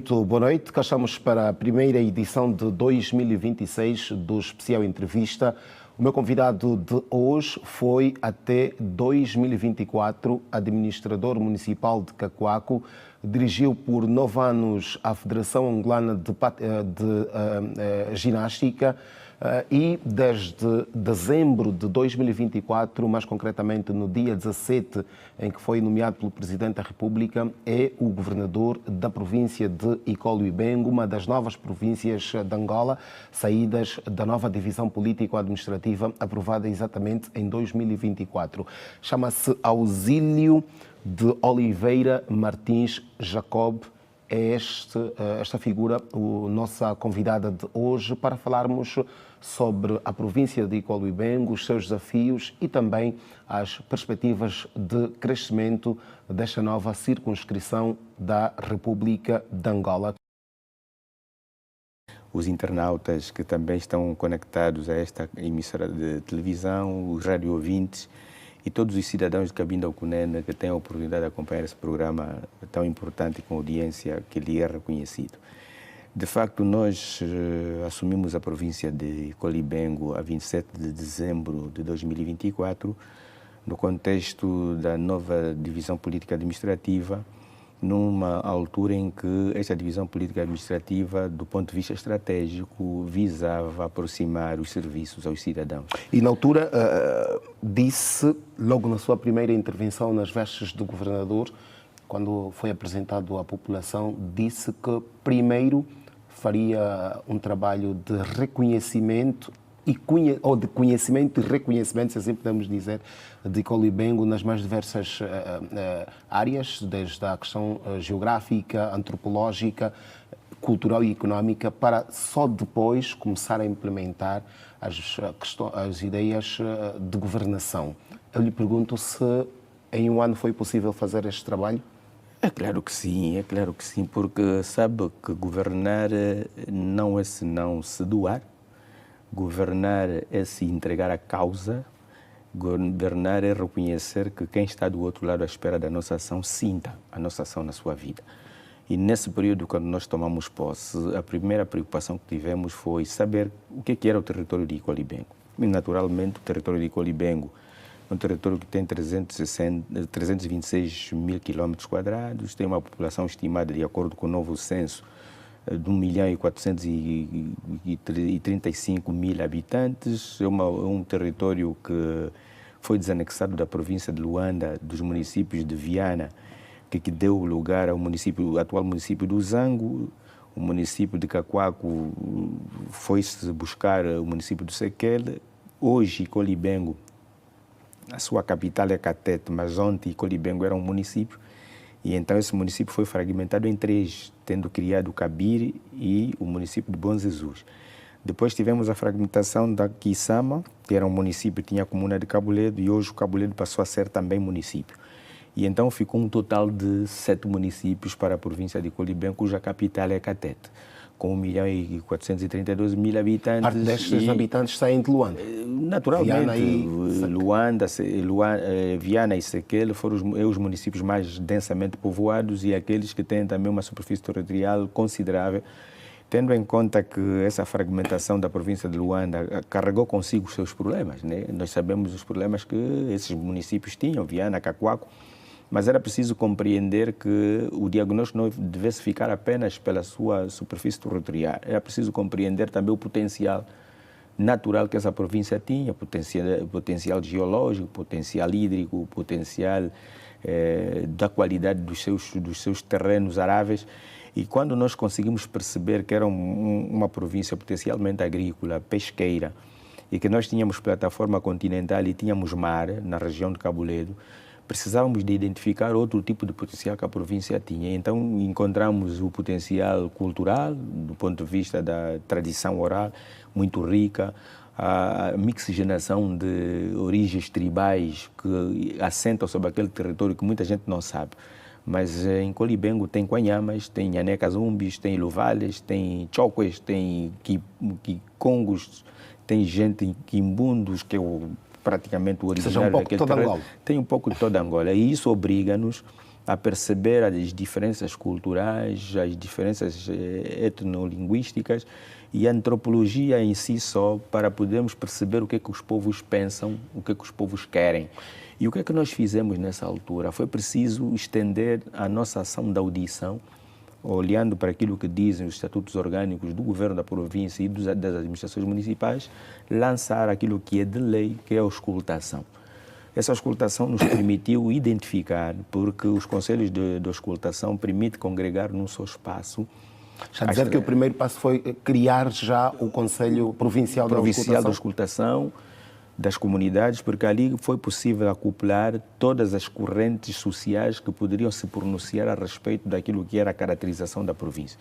Muito boa noite. Cá estamos para a primeira edição de 2026 do Especial Entrevista. O meu convidado de hoje foi até 2024 administrador municipal de Cacoaco. Dirigiu por 9 anos a Federação Angolana de Ginástica e desde dezembro de 2024, mais concretamente no dia 17, em que foi nomeado pelo Presidente da República, é o governador da província de Icolo-Ibengo, uma das novas províncias de Angola, saídas da nova divisão político-administrativa aprovada exatamente em 2024. Chama-se Ausílio de Oliveira Martins Jacob. É esta figura a nossa convidada de hoje para falarmos sobre a província de Icolo-Ibengo, os seus desafios e também as perspectivas de crescimento desta nova circunscrição da República de Angola. Os internautas que também estão conectados a esta emissora de televisão, os radio-ouvintes e todos os cidadãos de Cabinda Cunene que têm a oportunidade de acompanhar esse programa tão importante com audiência que lhe é reconhecido. De facto, nós assumimos a província de Icolo-Ibengo a 27 de dezembro de 2024, no contexto da nova divisão política administrativa, numa altura em que esta divisão política administrativa, do ponto de vista estratégico, visava aproximar os serviços aos cidadãos. E na altura disse, logo na sua primeira intervenção nas vestes do governador, quando foi apresentado à população, disse que primeiro faria um trabalho de reconhecimento ou de conhecimento e reconhecimento, se assim podemos dizer, de Icolo-Ibengo nas mais diversas áreas, desde a questão geográfica, antropológica, cultural e económica, para só depois começar a implementar as ideias de governação. Eu lhe pergunto se em um ano foi possível fazer este trabalho? É claro que sim, porque sabe que governar não é senão se doar, governar é se entregar à causa, governar é reconhecer que quem está do outro lado à espera da nossa ação sinta a nossa ação na sua vida. E nesse período, quando nós tomamos posse, a primeira preocupação que tivemos foi saber o que era o território de Icolo-Ibengo. E, naturalmente, o território de Icolo-Ibengo é um território que tem 326 mil quilómetros quadrados, tem uma população estimada, de acordo com o novo censo, de 1.435.000 habitantes. É um território que foi desanexado da província de Luanda, dos municípios de Viana, que deu lugar ao atual município do Zango. O município de Cacoaco foi-se buscar o município do Sequele. Hoje, Icolo-Ibengo, a sua capital é Catete, mas ontem Icolo-Ibengo era um município. E então esse município foi fragmentado em 3, tendo criado o Cabire e o município de Bom Jesus. Depois tivemos a fragmentação da Quissama, que era um município, tinha a comuna de Cabo Ledo, e hoje o Cabo Ledo passou a ser também município. E então ficou um total de 7 municípios para a província de Icolo-Ibengo, cuja capital é Catete, com 1.432.000 habitantes. Parte destes habitantes saem de Luanda? Naturalmente, Viana e Sequele foram os municípios mais densamente povoados e aqueles que têm também uma superfície territorial considerável, tendo em conta que essa fragmentação da província de Luanda carregou consigo os seus problemas, né? Nós sabemos os problemas que esses municípios tinham, Viana, Cacoaco, mas era preciso compreender que o diagnóstico não devesse ficar apenas pela sua superfície territorial. Era preciso compreender também o potencial natural que essa província tinha, potencial geológico, potencial hídrico, potencial da qualidade dos seus terrenos aráveis. E quando nós conseguimos perceber que era uma província potencialmente agrícola, pesqueira, e que nós tínhamos plataforma continental e tínhamos mar na região de Cabo Ledo, precisávamos de identificar outro tipo de potencial que a província tinha. Então encontramos o potencial cultural, do ponto de vista da tradição oral, muito rica, a mixigenação de origens tribais que assentam sobre aquele território que muita gente não sabe. Mas em Icolo-Ibengo tem Quanhamas, tem Nhanecazumbis, tem Iluvales, tem Choques, tem Kikongos, tem gente em Quimbundos, que é praticamente o originário daquele terreno. Tem um pouco de toda Angola. E isso obriga-nos a perceber as diferenças culturais, as diferenças etnolinguísticas e a antropologia em si só, para podermos perceber o que é que os povos pensam, o que é que os povos querem. E o que é que nós fizemos nessa altura? Foi preciso estender a nossa ação de audição, olhando para aquilo que dizem os estatutos orgânicos do governo da província e das administrações municipais, lançar aquilo que é de lei, que é a auscultação. Essa auscultação nos permitiu identificar, porque os conselhos de auscultação permitem congregar num só espaço. Já dizer que o primeiro passo foi criar já o Conselho Provincial da Auscultação das comunidades, porque ali foi possível acoplar todas as correntes sociais que poderiam se pronunciar a respeito daquilo que era a caracterização da província.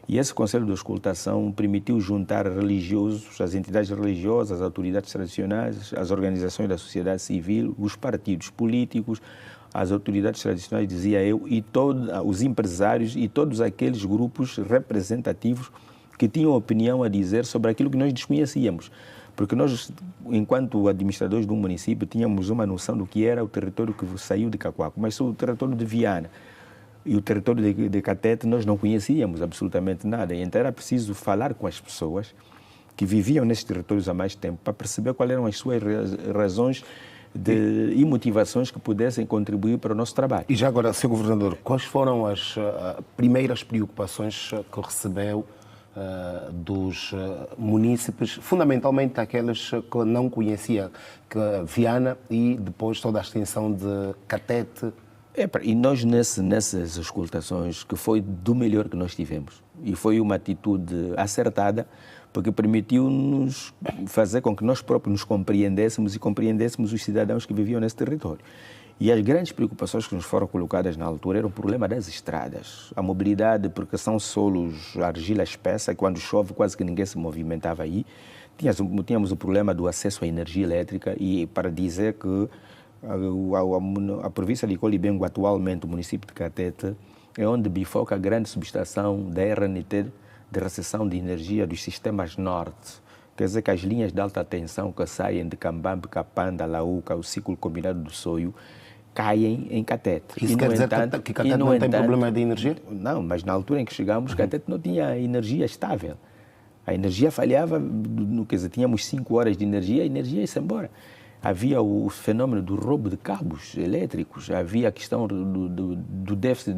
E esse Conselho de Auscultação permitiu juntar religiosos, as entidades religiosas, as autoridades tradicionais, as organizações da sociedade civil, os partidos políticos, as autoridades tradicionais, dizia eu, e os empresários e todos aqueles grupos representativos que tinham opinião a dizer sobre aquilo que nós desconhecíamos. Porque nós, enquanto administradores do município, tínhamos uma noção do que era o território que saiu de Cacoaco, mas o território de Viana e o território de Catete nós não conhecíamos absolutamente nada. E então era preciso falar com as pessoas que viviam nesses territórios há mais tempo para perceber quais eram as suas razões e motivações que pudessem contribuir para o nosso trabalho. E já agora, Sr. Governador, quais foram as primeiras preocupações que recebeu dos munícipes, fundamentalmente aqueles que não conhecia Viana e depois toda a extensão de Catete? E nós nessas auscultações, que foi do melhor que nós tivemos, e foi uma atitude acertada, porque permitiu-nos fazer com que nós próprios nos compreendêssemos e compreendêssemos os cidadãos que viviam nesse território. E as grandes preocupações que nos foram colocadas na altura eram o problema das estradas, a mobilidade, porque são solos, argila espessa, quando chove quase que ninguém se movimentava aí. Tínhamos o problema do acesso à energia elétrica, e para dizer que a província de Colibengo, atualmente o município de Catete, é onde bifoca a grande subestação da RNT de recepção de energia dos sistemas norte. Quer dizer que as linhas de alta tensão que saem de Cambambe, Capanda, Laúca, o ciclo combinado do Soio, caem em Catete. Isso quer dizer que Catete não tem problema de energia? Não, mas na altura em que chegamos, Catete não tinha energia estável. A energia falhava, quer dizer, tínhamos 5 horas de energia, a energia ia-se embora. Havia o fenômeno do roubo de cabos elétricos, havia a questão do déficit,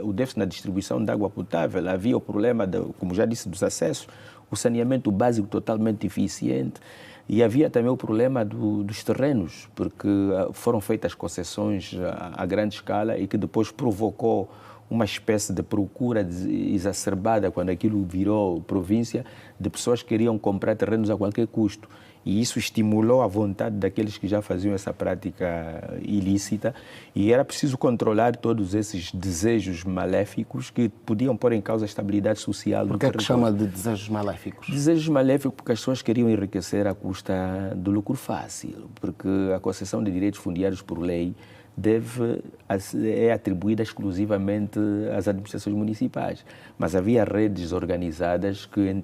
o déficit na distribuição de água potável, havia o problema, como já disse, dos acessos, o saneamento básico totalmente deficiente, e havia também o problema dos terrenos, porque foram feitas concessões a grande escala e que depois provocou uma espécie de procura exacerbada, quando aquilo virou província, de pessoas que queriam comprar terrenos a qualquer custo. E isso estimulou a vontade daqueles que já faziam essa prática ilícita, e era preciso controlar todos esses desejos maléficos que podiam pôr em causa a estabilidade social do território. Por que chama de desejos maléficos? Desejos maléficos porque as pessoas queriam enriquecer à custa do lucro fácil, porque a concessão de direitos fundiários por lei é atribuída exclusivamente às administrações municipais. Mas havia redes organizadas que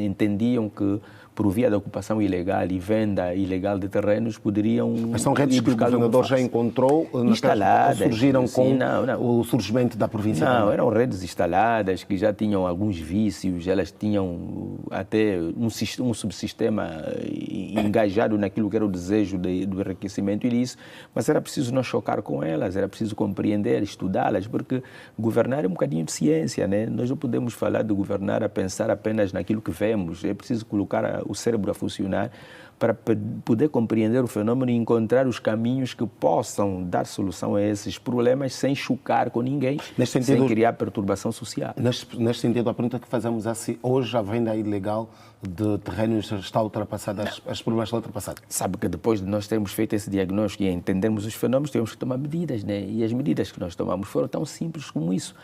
entendiam que, por via da ocupação ilegal e venda ilegal de terrenos, poderiam... Mas são redes que o governador já encontrou instaladas, surgiram com não. O surgimento da província? Não, eram redes instaladas que já tinham alguns vícios, elas tinham até um subsistema engajado naquilo que era o desejo do enriquecimento ilícito, mas era preciso não chocar com elas, era preciso compreender, estudá-las, porque governar é um bocadinho de ciência, né? Nós não podemos falar de governar a pensar apenas naquilo que vemos, é preciso colocar o cérebro a funcionar para poder compreender o fenômeno e encontrar os caminhos que possam dar solução a esses problemas sem chocar com ninguém, sem criar perturbação social. Neste sentido, a pergunta que fazemos é se hoje a venda ilegal de terrenos está ultrapassada, os problemas estão ultrapassados. Sabe que depois de nós termos feito esse diagnóstico e entendermos os fenômenos, temos que tomar medidas, né? E as medidas que nós tomamos foram tão simples como isso.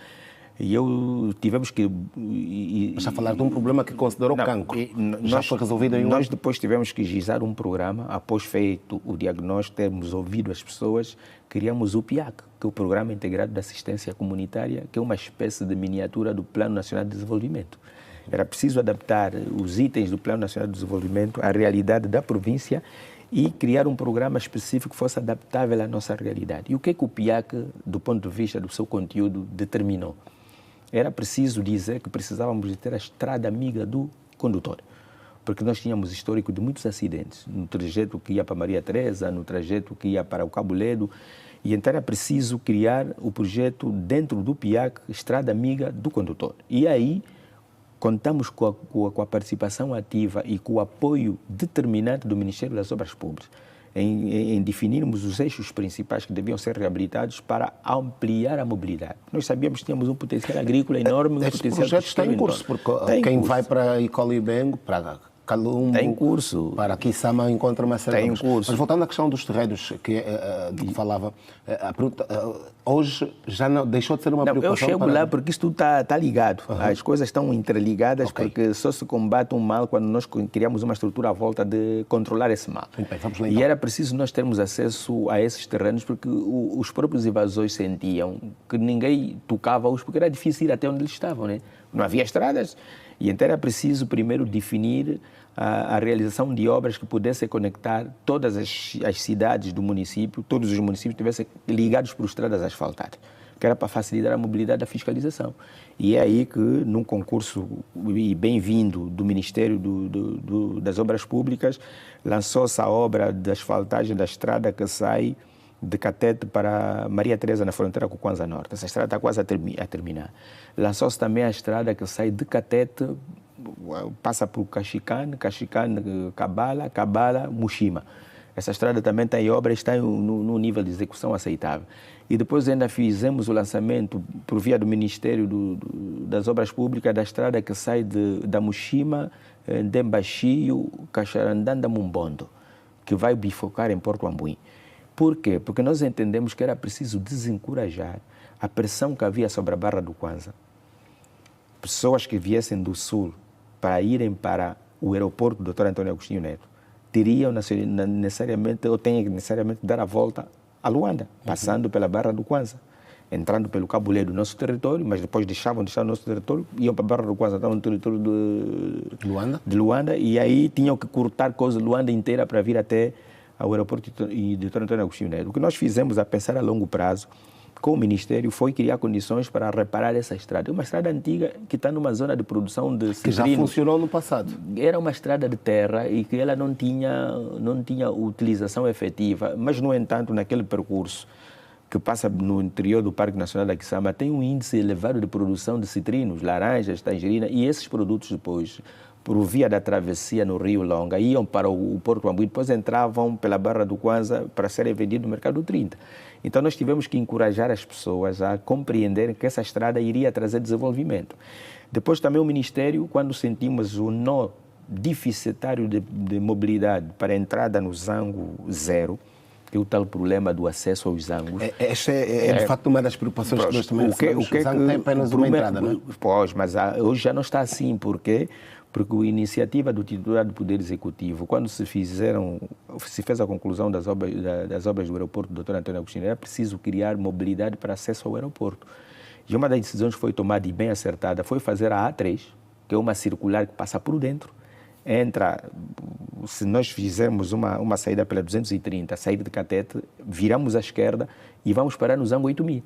E tivemos que... Está a falar de um problema que considerou cancro. Já foi resolvido em Nós depois tivemos que gizar um programa, após feito o diagnóstico, termos ouvido as pessoas, criamos o PIAC, que é o Programa Integrado de Assistência Comunitária, que é uma espécie de miniatura do Plano Nacional de Desenvolvimento. Era preciso adaptar os itens do Plano Nacional de Desenvolvimento à realidade da província e criar um programa específico que fosse adaptável à nossa realidade. E o que o PIAC, do ponto de vista do seu conteúdo, determinou? Era preciso dizer que precisávamos de ter a estrada amiga do condutor, porque nós tínhamos histórico de muitos acidentes, no trajeto que ia para Maria Teresa, no trajeto que ia para o Cabo Ledo, e então era preciso criar o projeto dentro do PIAC, Estrada Amiga do Condutor. E aí contamos com a participação ativa e com o apoio determinante do Ministério das Obras Públicas em definirmos os eixos principais que deviam ser reabilitados para ampliar a mobilidade. Nós sabíamos que tínhamos um potencial agrícola enorme, um potencial projeto está em curso, porque quem vai para Icolibengo, para Calumbo, tem curso. Para Quissama encontra uma série de curso. Mas voltando à questão dos terrenos de que falava, a pergunta, hoje já não, deixou de ser uma preocupação? Eu chego lá porque isto está ligado. As coisas estão interligadas, porque só se combate um mal quando nós criamos uma estrutura à volta de controlar esse mal. Bem, vamos lá, então. E era preciso nós termos acesso a esses terrenos porque os próprios invasores sentiam que ninguém tocava-os porque era difícil ir até onde eles estavam, né? Não havia estradas. E então era preciso primeiro definir a realização de obras que pudessem conectar todas as cidades do município, todos os municípios estivessem ligados por estradas asfaltadas, que era para facilitar a mobilidade da fiscalização. E é aí que, num concurso bem-vindo do Ministério das Obras Públicas, lançou-se a obra de asfaltagem da estrada que sai de Catete para Maria Teresa, na fronteira com o Kwanza Norte. Essa estrada está quase a terminar. Lançou-se também a estrada que sai de Catete, passa por Caxicane, Cabala, Muxima. Essa estrada também está em obra e está no nível de execução aceitável. E depois ainda fizemos o lançamento, por via do Ministério das Obras Públicas, da estrada que sai da Muxima, Dembaxio, Caxarandanda, Mumbondo, que vai bifocar em Porto Ambuim. Por quê? Porque nós entendemos que era preciso desencorajar a pressão que havia sobre a Barra do Kwanza. Pessoas que viessem do sul para irem para o aeroporto do Dr. Antônio Agostinho Neto teriam necessariamente, ou têm que necessariamente dar a volta a Luanda, passando pela Barra do Kwanza, entrando pelo Cabo Ledo, nosso território, mas depois deixavam de estar no nosso território, iam para a Barra do Kwanza, estavam no território de Luanda, e aí tinham que cortar coisa Luanda inteira para vir até ao aeroporto de Dr. Antônio Agostinho Neto. O que nós fizemos a pensar a longo prazo com o Ministério foi criar condições para reparar essa estrada. É uma estrada antiga que está numa zona de produção de citrinos. Que já funcionou no passado. Era uma estrada de terra e que ela não tinha utilização efetiva, mas, no entanto, naquele percurso que passa no interior do Parque Nacional da Quissama, tem um índice elevado de produção de citrinos, laranjas, tangerina, e esses produtos depois, por via da travessia no Rio Longa, iam para o Porto Ambuim, depois entravam pela Barra do Kwanza para serem vendidos no Mercado 30. Então nós tivemos que encorajar as pessoas a compreenderem que essa estrada iria trazer desenvolvimento. Depois também o Ministério, quando sentimos o nó deficitário de mobilidade para a entrada no Zango Zero, que é o tal problema do acesso aos zangos. Esta é de facto uma das preocupações que nós também temos. O Zango tem apenas uma entrada, não é? Pois, mas hoje já não está assim, porque a iniciativa do titular do Poder Executivo, quando se fez a conclusão das obras do aeroporto do Dr. Antônio Agostinho, era preciso criar mobilidade para acesso ao aeroporto. E uma das decisões que foi tomada e bem acertada foi fazer a A3, que é uma circular que passa por dentro, se nós fizermos uma saída pela 230, saída de Catete, viramos à esquerda e vamos parar no Zango 8000.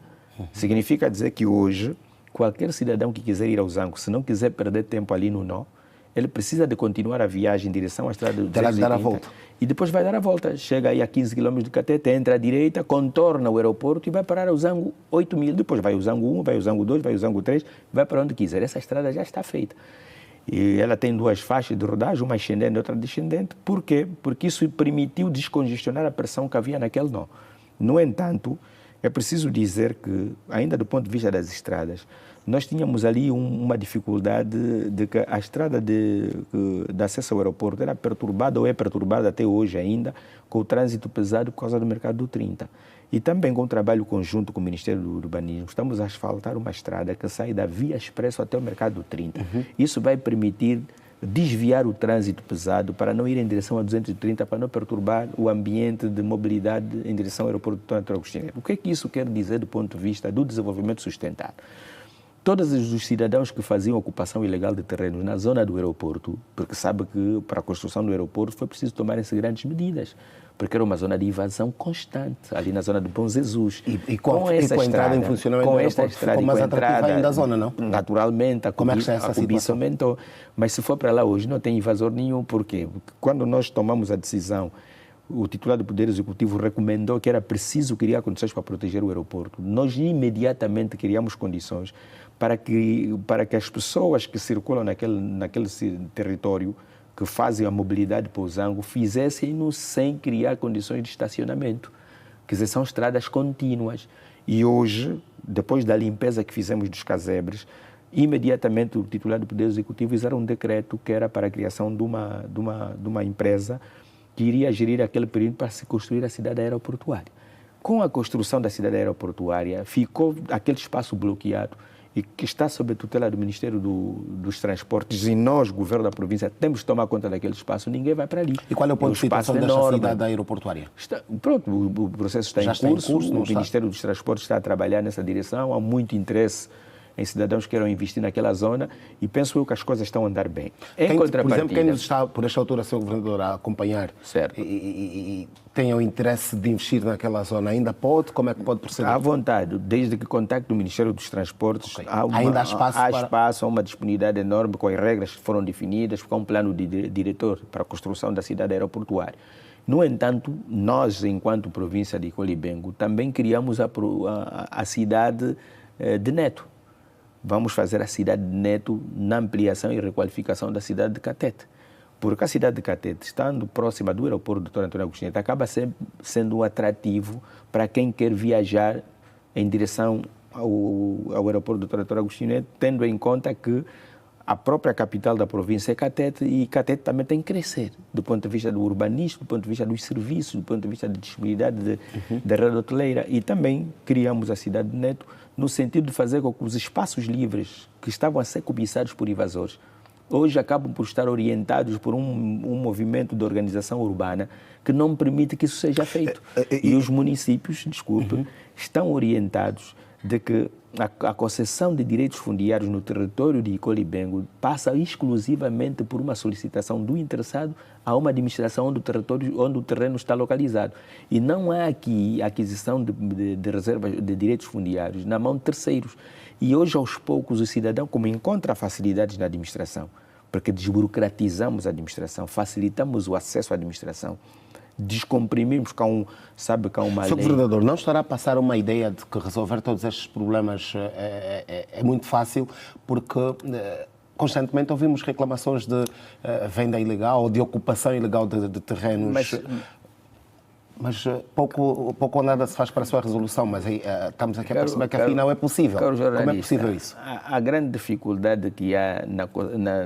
Significa dizer que hoje, qualquer cidadão que quiser ir ao Zango, se não quiser perder tempo ali no nó, ele precisa de continuar a viagem em direção à estrada do 230. Terá de dar a volta. E depois vai dar a volta. Chega aí a 15 km de Catete, entra à direita, contorna o aeroporto e vai parar ao Zango 8000. Depois vai ao Zango 1, vai ao Zango 2, vai ao Zango 3, vai para onde quiser. Essa estrada já está feita. E ela tem duas faixas de rodagem, uma ascendente e outra descendente. Por quê? Porque isso permitiu descongestionar a pressão que havia naquele nó. No entanto, é preciso dizer que, ainda do ponto de vista das estradas, nós tínhamos ali uma dificuldade de que a estrada de acesso ao aeroporto era perturbada, ou é perturbada até hoje ainda, com o trânsito pesado por causa do Mercado do 30. E também com o trabalho conjunto com o Ministério do Urbanismo, estamos a asfaltar uma estrada que sai da Via Expresso até o Mercado do 30. Isso vai permitir desviar o trânsito pesado para não ir em direção a 230, para não perturbar o ambiente de mobilidade em direção ao aeroporto do Dr. Antônio Agostinho Neto. O que é que isso quer dizer do ponto de vista do desenvolvimento sustentável? todos os cidadãos que faziam ocupação ilegal de terrenos na zona do aeroporto, porque sabe que para a construção do aeroporto foi preciso tomarem-se grandes medidas, porque era uma zona de invasão constante, ali na zona do Bom Jesus. E com a entrada em funcionamento do aeroporto ficou mais atrativa ainda a zona, não? Naturalmente, a cobiça aumentou. Mas se for para lá hoje, não tem invasor nenhum. Por quê? Porque quando nós tomamos a decisão, o titular do Poder Executivo recomendou que era preciso criar condições para proteger o aeroporto. Nós imediatamente criamos condições para que as pessoas que circulam naquele território, que fazem a mobilidade para o Zango, fizessem-no sem criar condições de estacionamento. Quer dizer, são estradas contínuas. E hoje, depois da limpeza que fizemos dos casebres, imediatamente o titular do Poder Executivo fizeram um decreto que era para a criação de uma empresa que iria gerir aquele período para se construir a cidade aeroportuária. Com a construção da cidade aeroportuária, ficou aquele espaço bloqueado e que está sob a tutela do Ministério dos Transportes, e nós, governo da província, temos de tomar conta daquele espaço, ninguém vai para ali. E qual é o ponto de situação desta cidade aeroportuária? Pronto, o processo está em curso, o Ministério dos Transportes está a trabalhar nessa direção, há muito interesse em cidadãos que queiram investir naquela zona e penso eu que as coisas estão a andar bem. Por exemplo, quem nos está, por esta altura, Sr. Governador, a acompanhar certo. E tem o interesse de investir naquela zona, ainda pode? Como é que pode proceder? À vontade, desde que contacte o Ministério dos Transportes, okay. Ainda há espaço, há uma disponibilidade enorme com as regras que foram definidas, com um plano diretor para a construção da cidade aeroportuária. No entanto, nós, enquanto província de Icolibengo, também criamos a cidade de Neto. Vamos fazer a cidade de Neto na ampliação e requalificação da cidade de Catete. Porque a cidade de Catete, estando próxima do aeroporto do Dr. Antônio Agostinho Neto, acaba sendo um atrativo para quem quer viajar em direção ao aeroporto do Dr. Antônio Agostinho Neto, tendo em conta que a própria capital da província é Catete e Catete também tem que crescer, do ponto de vista do urbanismo, do ponto de vista dos serviços, do ponto de vista da disponibilidade da rede hoteleira. E também criamos a cidade de Neto no sentido de fazer com que os espaços livres que estavam a ser cobiçados por invasores, hoje acabam por estar orientados por um movimento de organização urbana que não permite que isso seja feito. E os municípios, estão orientados de que a concessão de direitos fundiários no território de Icolibengo passa exclusivamente por uma solicitação do interessado a uma administração onde o terreno está localizado. E não há aqui aquisição de reservas de direitos fundiários na mão de terceiros. E hoje, aos poucos, o cidadão, como encontra facilidades na administração, porque desburocratizamos a administração, facilitamos o acesso à administração, descomprimimos que há uma lei. Sr. Governador, não estará a passar uma ideia de que resolver todos estes problemas é muito fácil, porque constantemente ouvimos reclamações de venda ilegal ou de ocupação ilegal de terrenos, mas pouco ou nada se faz para a sua resolução, mas aí, estamos aqui a perceber que afinal é possível. Como é possível isso? A grande dificuldade que há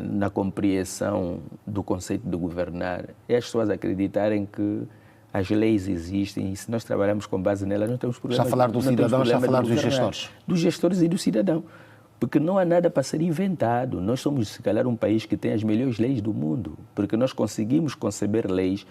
na compreensão do conceito de governar é as pessoas acreditarem que as leis existem e se nós trabalhamos com base nelas não temos problema. Está a falar do cidadão, está a falar dos gestores. Dos gestores e do cidadão. Porque não há nada para ser inventado. Nós somos, se calhar, um país que tem as melhores leis do mundo, porque nós conseguimos conceber leis.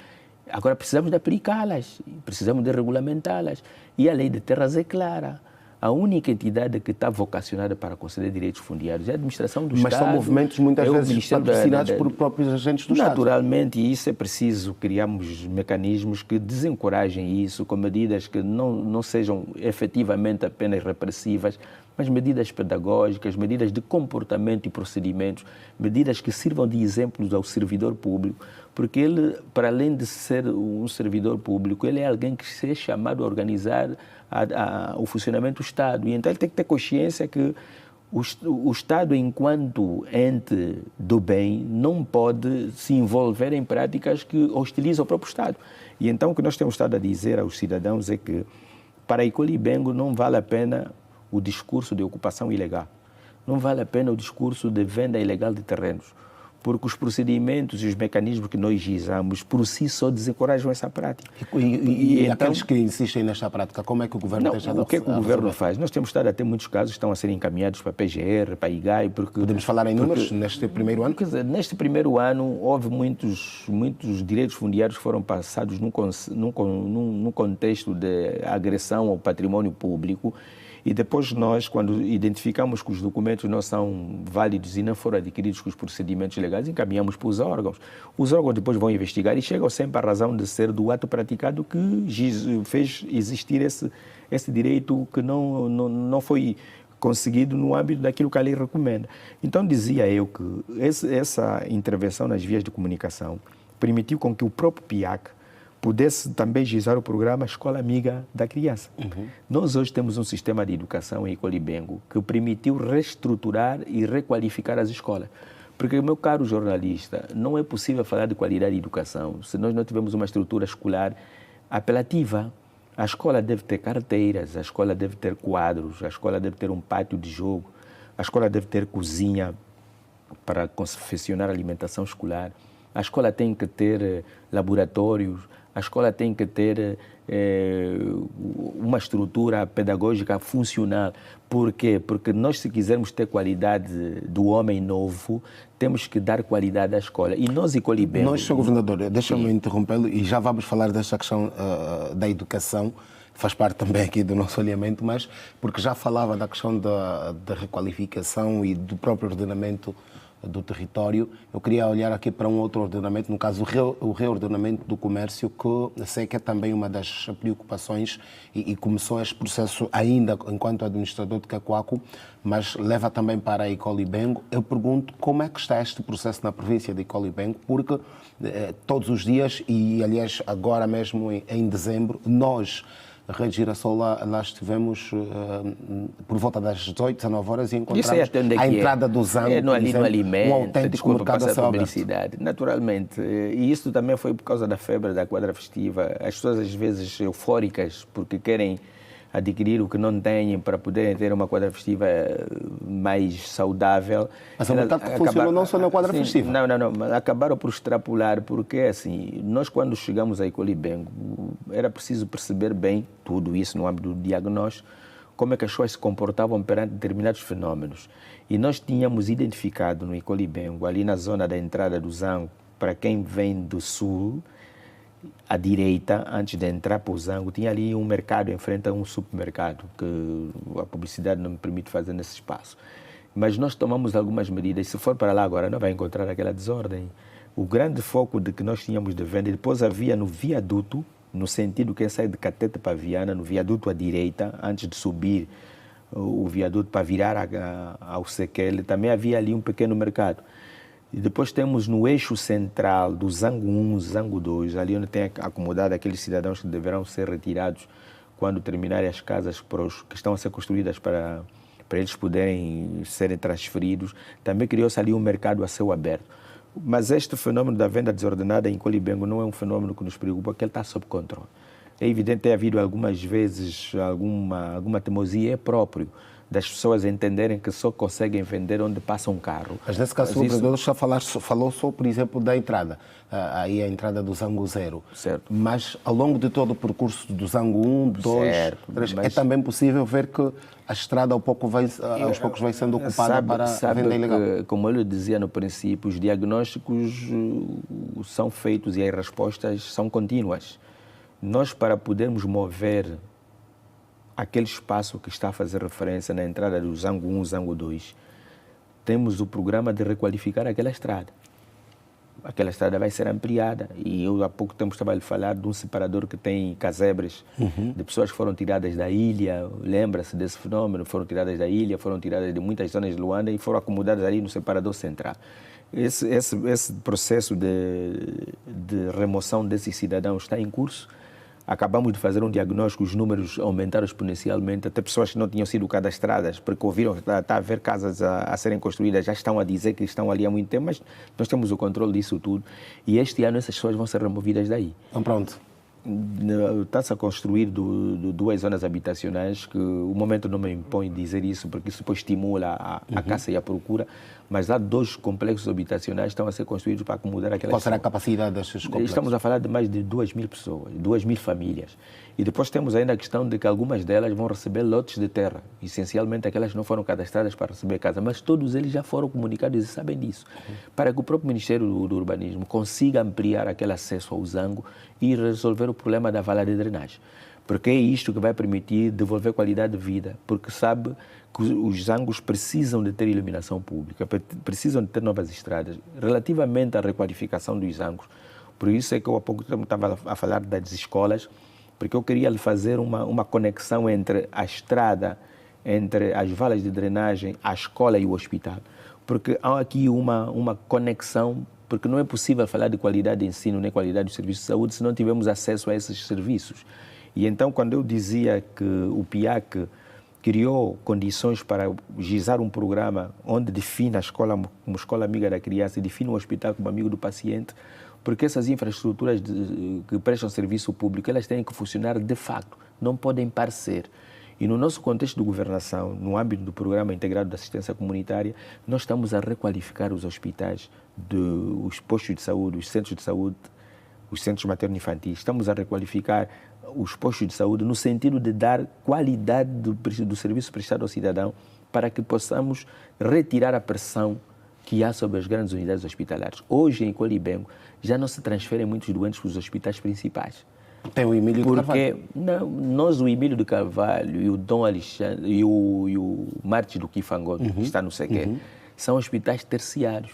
Agora precisamos de aplicá-las, precisamos de regulamentá-las. E a lei de terras é clara. A única entidade que está vocacionada para conceder direitos fundiários é a administração do Estado. Mas são movimentos muitas vezes patrocinados por próprios agentes do Estado. Naturalmente, e isso é preciso criarmos mecanismos que desencorajem isso, com medidas que não sejam efetivamente apenas repressivas, mas medidas pedagógicas, medidas de comportamento e procedimentos, medidas que sirvam de exemplos ao servidor público, porque ele, para além de ser um servidor público, ele é alguém que se é chamado a organizar o funcionamento do Estado. E então ele tem que ter consciência que o Estado, enquanto ente do bem, não pode se envolver em práticas que hostilizam o próprio Estado. E então o que nós temos estado a dizer aos cidadãos é que para Icolibengo não vale a pena o discurso de ocupação ilegal. Não vale a pena o discurso de venda ilegal de terrenos, porque os procedimentos e os mecanismos que nós gizamos por si só desencorajam essa prática. E então, aqueles que insistem nesta prática, como é que o Governo tem estado a resolver? O que é que o Governo faz? Nós temos estado a ter muitos casos que estão a ser encaminhados para a PGR, para a IGAI, porque... Podemos falar em números neste primeiro ano? Quer dizer, neste primeiro ano houve muitos direitos fundiários que foram passados num contexto de agressão ao património público E depois nós, quando identificamos que os documentos não são válidos e não foram adquiridos com os procedimentos legais, encaminhamos para os órgãos. Os órgãos depois vão investigar e chegam sempre à razão de ser do ato praticado que fez existir esse direito que não foi conseguido no âmbito daquilo que a lei recomenda. Então dizia eu que essa intervenção nas vias de comunicação permitiu com que o próprio PIAC pudesse também gizar o programa Escola Amiga da Criança. Nós hoje temos um sistema de educação em Icolibengo que permitiu reestruturar e requalificar as escolas. Porque, meu caro jornalista, não é possível falar de qualidade de educação se nós não tivermos uma estrutura escolar apelativa. A escola deve ter carteiras, a escola deve ter quadros, a escola deve ter um pátio de jogo, a escola deve ter cozinha para confeccionar alimentação escolar, a escola tem que ter laboratórios, a escola tem que ter uma estrutura pedagógica funcional. Por quê? Porque nós, se quisermos ter qualidade do homem novo, temos que dar qualidade à escola. E nós, Icolibengo... Nós, Sr. Governador, deixa-me interrompê-lo e já vamos falar desta questão da educação, faz parte também aqui do nosso alinhamento, mas porque já falava da questão da requalificação e do próprio ordenamento do território, eu queria olhar aqui para um outro ordenamento, no caso o reordenamento do comércio, que sei que é também uma das preocupações e começou este processo ainda enquanto administrador de Cacoaco, mas leva também para a Icolibengo. Eu pergunto como é que está este processo na província de Icolibengo, porque todos os dias, e aliás agora mesmo em dezembro, nós, a Rede Girassol, lá estivemos por volta das 18, 19 horas e encontramos a entrada do Zango, no alimento, um autêntico mercado a céu publicidade. Naturalmente, e isso também foi por causa da febre da quadra festiva. As pessoas às vezes eufóricas porque querem adquirir o que não têm para poderem ter uma quadra festiva mais saudável. Mas a verdade que funcionou não só na quadra festiva. Não. Acabaram por extrapolar, porque assim, nós quando chegamos a Icolibengo, era preciso perceber bem tudo isso no âmbito do diagnóstico, como é que as pessoas se comportavam perante determinados fenómenos. E nós tínhamos identificado no Icolibengo, ali na zona da entrada do Zango, para quem vem do sul, à direita, antes de entrar para o Zango, tinha ali um mercado em frente a um supermercado, que a publicidade não me permite fazer nesse espaço. Mas nós tomamos algumas medidas. Se for para lá agora, não vai encontrar aquela desordem. O grande foco de que nós tínhamos de venda, depois havia no viaduto, no sentido que sai de Catete para Viana, no viaduto à direita, antes de subir o viaduto para virar ao Sequele, também havia ali um pequeno mercado. E depois temos no eixo central do Zango 1, Zango 2, ali onde tem acomodado aqueles cidadãos que deverão ser retirados quando terminarem as casas que estão a ser construídas para eles poderem serem transferidos. Também criou-se ali um mercado a céu aberto. Mas este fenômeno da venda desordenada em Icolibengo não é um fenômeno que nos preocupa, porque ele está sob controle. É evidente que tem havido algumas vezes alguma teimosia, é próprio das pessoas entenderem que só conseguem vender onde passa um carro. Mas nesse caso, o governador já falou só, por exemplo, da entrada, aí a entrada do Zango 0. Certo. Mas ao longo de todo o percurso do Zango 1, 2, 3, é também possível ver que a estrada aos poucos vai sendo ocupada para a venda ilegal. Que, como eu lhe dizia no princípio, os diagnósticos são feitos e as respostas são contínuas. Nós, para podermos mover aquele espaço que está a fazer referência na entrada do Zango 1, Zango 2, temos o programa de requalificar aquela estrada. Aquela estrada vai ser ampliada e eu há pouco tempo estava a lhe falar de um separador que tem casebres de pessoas que foram tiradas da ilha, lembra-se desse fenômeno, foram tiradas da ilha, foram tiradas de muitas zonas de Luanda e foram acomodadas ali no separador central. Esse processo de remoção desses cidadãos está em curso. Acabamos de fazer um diagnóstico, os números aumentaram exponencialmente, até pessoas que não tinham sido cadastradas, porque ouviram que está a haver casas a serem construídas, já estão a dizer que estão ali há muito tempo, mas nós temos o controle disso tudo. E este ano essas pessoas vão ser removidas daí. Então pronto. Está-se a construir duas zonas habitacionais, que o momento não me impõe dizer isso, porque isso depois estimula a caça e a procura, mas há 2 complexos habitacionais que estão a ser construídos para acomodar aquelas... Qual será a capacidade destes complexos? Estamos a falar de mais de 2.000 pessoas, 2.000 famílias. E depois temos ainda a questão de que algumas delas vão receber lotes de terra, essencialmente aquelas que não foram cadastradas para receber casa, mas todos eles já foram comunicados e sabem disso, para que o próprio Ministério do Urbanismo consiga ampliar aquele acesso ao Zango e resolver o problema da vala de drenagem. porque é isto que vai permitir devolver qualidade de vida, porque sabe que os zangos precisam de ter iluminação pública, precisam de ter novas estradas. Relativamente à requalificação dos zangos, por isso é que eu há pouco tempo estava a falar das escolas, porque eu queria fazer uma conexão entre a estrada, entre as valas de drenagem, a escola e o hospital. Porque há aqui uma conexão, porque não é possível falar de qualidade de ensino nem qualidade de serviço de saúde se não tivermos acesso a esses serviços. E então, quando eu dizia que o PIAC criou condições para gizar um programa onde define a escola como escola amiga da criança e define o hospital como amigo do paciente, porque essas infraestruturas que prestam serviço público, elas têm que funcionar de facto, não podem parecer. E no nosso contexto de governação, no âmbito do Programa Integrado de Assistência Comunitária, nós estamos a requalificar os hospitais, os postos de saúde, os centros de saúde, os centros materno-infantis. Estamos a requalificar os postos de saúde no sentido de dar qualidade do serviço prestado ao cidadão para que possamos retirar a pressão que há sobre as grandes unidades hospitalares. Hoje, em Colibengo, já não se transferem muitos doentes para os hospitais principais. Tem o Emílio de Carvalho. Não, nós, o Emílio de Carvalho e o Dom Alexandre e o Martins do Kifangoto, que está no Sequer, são hospitais terciários.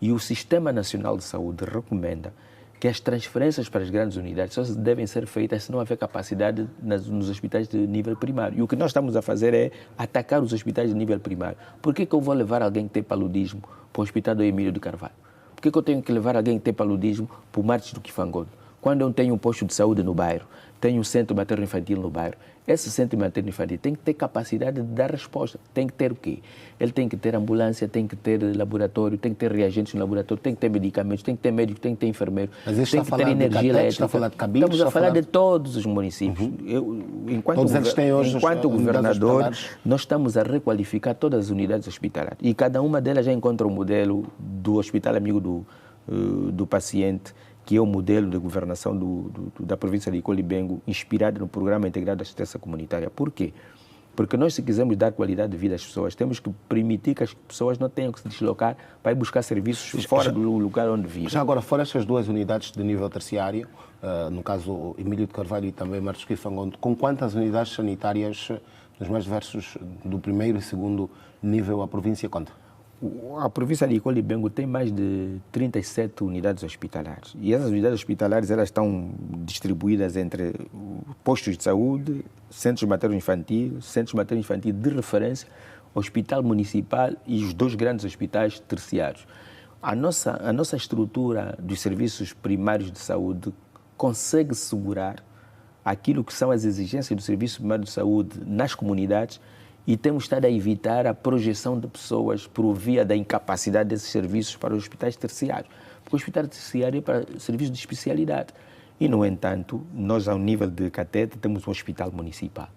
E o Sistema Nacional de Saúde recomenda que as transferências para as grandes unidades só devem ser feitas se não houver capacidade nos hospitais de nível primário. E o que nós estamos a fazer é atacar os hospitais de nível primário. Por que eu vou levar alguém que tem paludismo para o hospital do Emílio de Carvalho? Por que eu tenho que levar alguém que tem paludismo para o Martins do Kifangoto? Quando eu tenho um posto de saúde no bairro, tenho um centro materno-infantil no bairro, esse centro materno-infantil tem que ter capacidade de dar resposta. Tem que ter o quê? Ele tem que ter ambulância, tem que ter laboratório, tem que ter reagentes no laboratório, tem que ter medicamentos, tem que ter médico, tem que ter enfermeiro, tem que ter energia elétrica. Está a falar de Cabide, estamos a falar de todos os municípios. Enquanto governador, nós estamos a requalificar todas as unidades hospitalares. E cada uma delas já encontra o modelo do hospital amigo do paciente, que é o modelo de governação da província de Colibengo, inspirado no Programa Integrado de Assistência Comunitária. Por quê? Porque nós, se quisermos dar qualidade de vida às pessoas, temos que permitir que as pessoas não tenham que se deslocar para ir buscar serviços fora do lugar onde vivem. Já agora, fora estas duas unidades de nível terciário, no caso Emílio de Carvalho e também Martins Kifangoto, com quantas unidades sanitárias nos mais diversos do primeiro e segundo nível a província conta? A província de Colibengo tem mais de 37 unidades hospitalares. E essas unidades hospitalares elas estão distribuídas entre postos de saúde, centros materno-infantil, centros materno-infantil de referência, hospital municipal e os dois grandes hospitais terciários. A nossa estrutura dos serviços primários de saúde consegue segurar aquilo que são as exigências do serviço primário de saúde nas comunidades, e temos estado a evitar a projeção de pessoas por via da incapacidade desses serviços para os hospitais terciários. Porque o hospital terciário é para serviços de especialidade. E, no entanto, nós, ao nível de Catete, temos um hospital municipal.